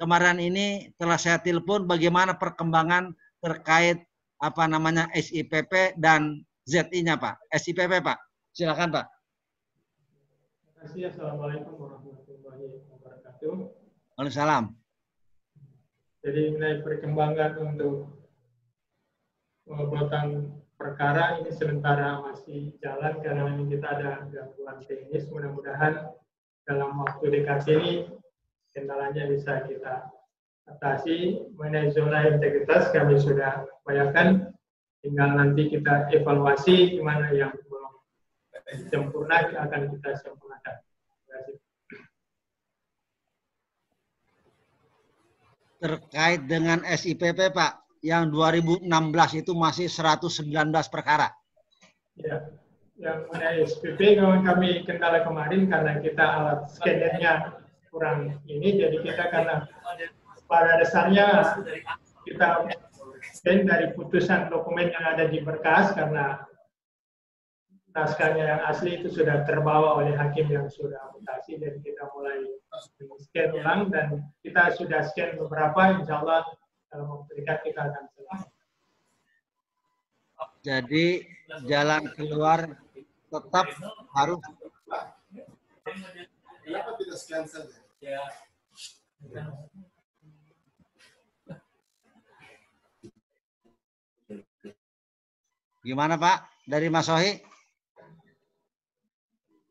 Speaker 2: kemarin ini telah saya telepon bagaimana perkembangan terkait apa namanya SIPP dan ZI-nya Pak. SIPP Pak, silakan Pak.
Speaker 10: Terima kasih. Assalamualaikum warahmatullahi wabarakatuh.
Speaker 2: Waalaikumsalam.
Speaker 10: Jadi mengenai perkembangan untuk pembuatan perkara ini sementara masih jalan karena ini kita ada gangguan teknis. Mudah-mudahan dalam waktu dekat ini kendalanya bisa kita atasi. Mengenai zona integritas kami sudah upayakan, tinggal nanti kita evaluasi di mana yang belum sempurna akan kita sempurnakan. Terima kasih.
Speaker 2: Terkait dengan SIPP Pak, yang 2016 itu masih 119 perkara.
Speaker 10: Ya, yang mengenai SPP kami kendala kemarin karena kita alat scannernya kurang ini, jadi kita karena pada dasarnya kita scan dari putusan dokumen yang ada di berkas karena naskahnya yang asli itu sudah terbawa oleh hakim yang sudah mutasi, jadi kita mulai scan ulang dan kita sudah scan beberapa, insya Allah dalam waktu dekat kita akan selesai.
Speaker 2: Jadi jalan keluar tetap harus.
Speaker 6: Kenapa tidak scan saja?
Speaker 2: Gimana Pak dari Mas Sohi?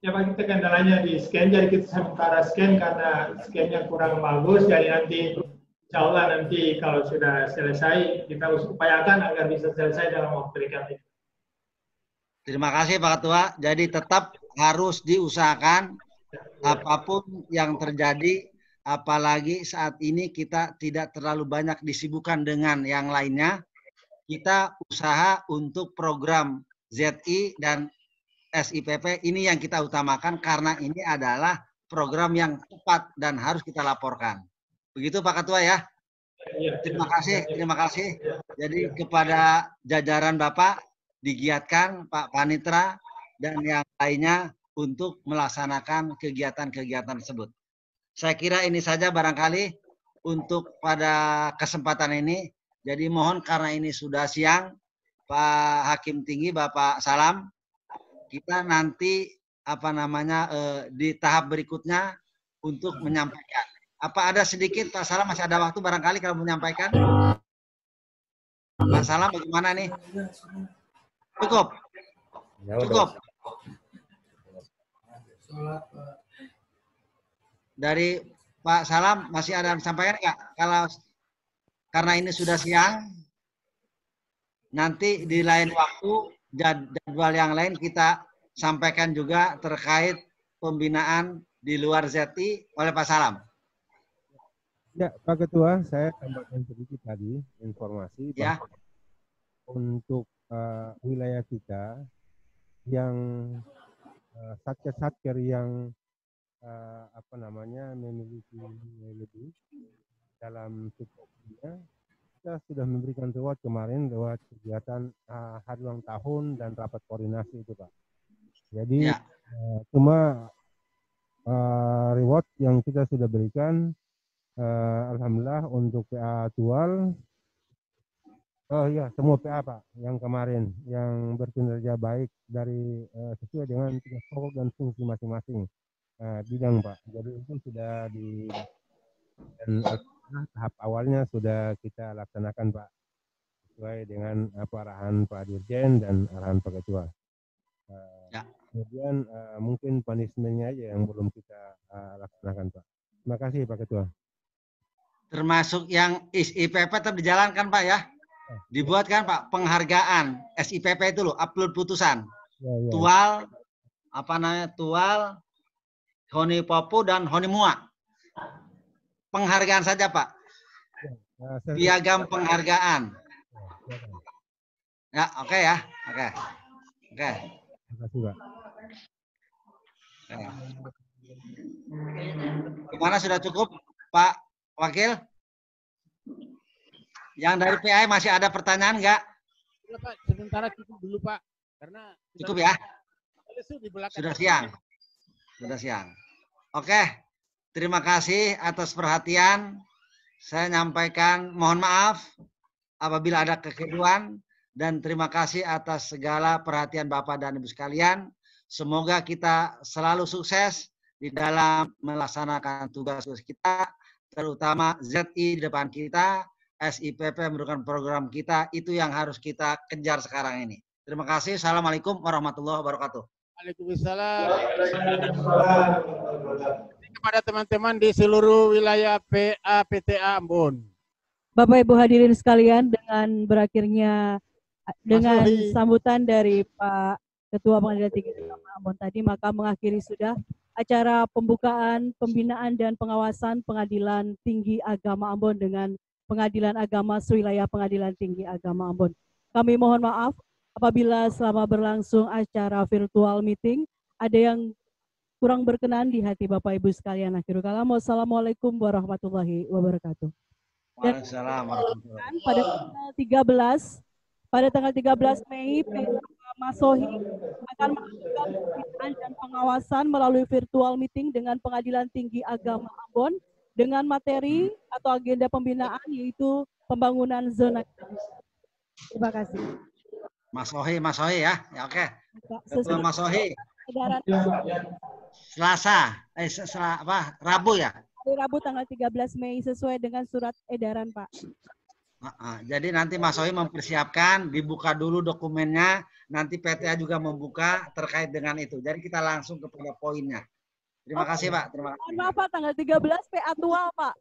Speaker 10: Ya Pak, kita kendalanya di scan, jadi kita sementara scan karena scannya kurang bagus, jadi nanti insya Allah nanti kalau sudah selesai, kita upayakan agar bisa selesai dalam waktu dekat ini.
Speaker 2: Terima kasih Pak Ketua. Jadi tetap harus diusahakan apapun yang terjadi, apalagi saat ini kita tidak terlalu banyak disibukkan dengan yang lainnya. Kita usaha untuk program ZI dan SIPP ini yang kita utamakan karena ini adalah program yang tepat dan harus kita laporkan. Begitu Pak Ketua ya. Terima kasih, terima kasih. Jadi kepada jajaran Bapak digiatkan Pak Panitra dan yang lainnya untuk melaksanakan kegiatan-kegiatan tersebut. Saya kira ini saja barangkali untuk pada kesempatan ini. Jadi mohon karena ini sudah siang, Pak Hakim Tinggi, Bapak Salam, kita nanti apa namanya di tahap berikutnya untuk menyampaikan. Apa ada sedikit Pak Salam, masih ada waktu barangkali kalau menyampaikan? Pak Salam bagaimana nih? Cukup? Cukup? Dari Pak Salam masih ada yang disampaikan nggak? Kalau karena ini sudah siang, nanti di lain waktu jadwal yang lain kita sampaikan juga terkait pembinaan di luar ZI oleh Pak Salam.
Speaker 5: Ya, Pak Ketua, saya tambahkan sedikit tadi informasi
Speaker 2: ya.
Speaker 5: Untuk wilayah kita yang satker-satker yang apa namanya memiliki nilai lebih dalam tupoksinya, kita sudah memberikan reward kemarin lewat kegiatan hari ulang tahun dan rapat koordinasi itu Pak. Jadi
Speaker 2: ya.
Speaker 5: Cuma reward yang kita sudah berikan alhamdulillah untuk PA Tual, oh iya semua PA Pak yang kemarin yang berkinerja baik dari sesuai dengan tugas pokok dan fungsi masing-masing bidang Pak. Jadi itu sudah di dan tahap awalnya sudah kita laksanakan Pak sesuai dengan arahan Pak Dirjen dan arahan Pak Ketua.
Speaker 2: Ya.
Speaker 5: Kemudian mungkin punishment-nya aja yang belum kita laksanakan Pak. Terima kasih Pak Ketua.
Speaker 2: Termasuk yang SIPP tetap dijalankan Pak ya. Dibuatkan Pak penghargaan SIPP itu loh, upload putusan.
Speaker 5: Ya.
Speaker 2: Tual, apa namanya, Tual, Honi Popo dan Honi Mua. Penghargaan saja Pak. Piagam penghargaan. Ya, oke ya. Oke.
Speaker 5: Terima kasih Pak.
Speaker 2: Gimana, sudah cukup Pak Wakil? Yang dari PI masih ada pertanyaan nggak?
Speaker 5: Pak, sementara cukup dulu Pak, karena
Speaker 2: cukup ya.
Speaker 5: Sudah
Speaker 2: siang. Sudah siang. Oke, terima kasih atas perhatian. Saya nyampaikan mohon maaf apabila ada kekeliruan dan terima kasih atas segala perhatian Bapak dan Ibu sekalian. Semoga kita selalu sukses di dalam melaksanakan tugas kita, terutama ZI di depan kita, SIPP merupakan program kita, itu yang harus kita kejar sekarang ini. Terima kasih. Assalamualaikum warahmatullahi wabarakatuh.
Speaker 5: Waalaikumsalam. Kepada teman-teman di seluruh wilayah PA-PTA Ambon.
Speaker 1: Bapak Ibu hadirin sekalian, dengan berakhirnya dengan sambutan dari Pak Ketua Pengadilan Tinggi Agama Ambon tadi, maka mengakhiri sudah acara pembukaan, pembinaan dan pengawasan Pengadilan Tinggi Agama Ambon dengan Pengadilan Agama Sewilayah Pengadilan Tinggi Agama Ambon. Kami mohon maaf apabila selama berlangsung acara virtual meeting ada yang kurang berkenan di hati Bapak Ibu sekalian. Akhirul kalam, wassalamualaikum warahmatullahi wabarakatuh. Dan pada tanggal 13 Mei, Mas Sohi akan melakukan pembinaan dan pengawasan melalui virtual meeting dengan Pengadilan Tinggi Agama Ambon dengan materi atau agenda pembinaan yaitu pembangunan zona. Terima kasih.
Speaker 2: Mas Sohi ya. Ya oke. Ketua Mas Sohi. Rabu ya?
Speaker 1: Hari Rabu tanggal 13 Mei sesuai dengan surat edaran, Pak.
Speaker 2: Jadi nanti Mas Sohi mempersiapkan, dibuka dulu dokumennya, nanti PTA juga membuka terkait dengan itu. Jadi kita langsung kepada poinnya. Terima kasih Pak. Terima kasih.
Speaker 1: Maaf Pak, tanggal 13 PA Tual Pak.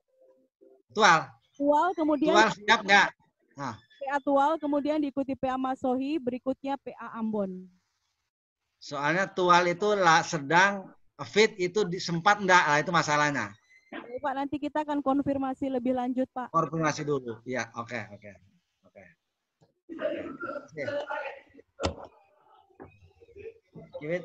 Speaker 2: Tual
Speaker 1: kemudian.
Speaker 2: Tual siap nggak? Nah.
Speaker 1: PA Tual kemudian diikuti PA Mas Sohi, berikutnya PA Ambon.
Speaker 2: Soalnya Tual itu sedang fit itu sempat enggak lah, itu masalahnya.
Speaker 1: Pak, nanti kita akan konfirmasi lebih lanjut, Pak.
Speaker 2: Konfirmasi dulu. Ya, oke. Give it.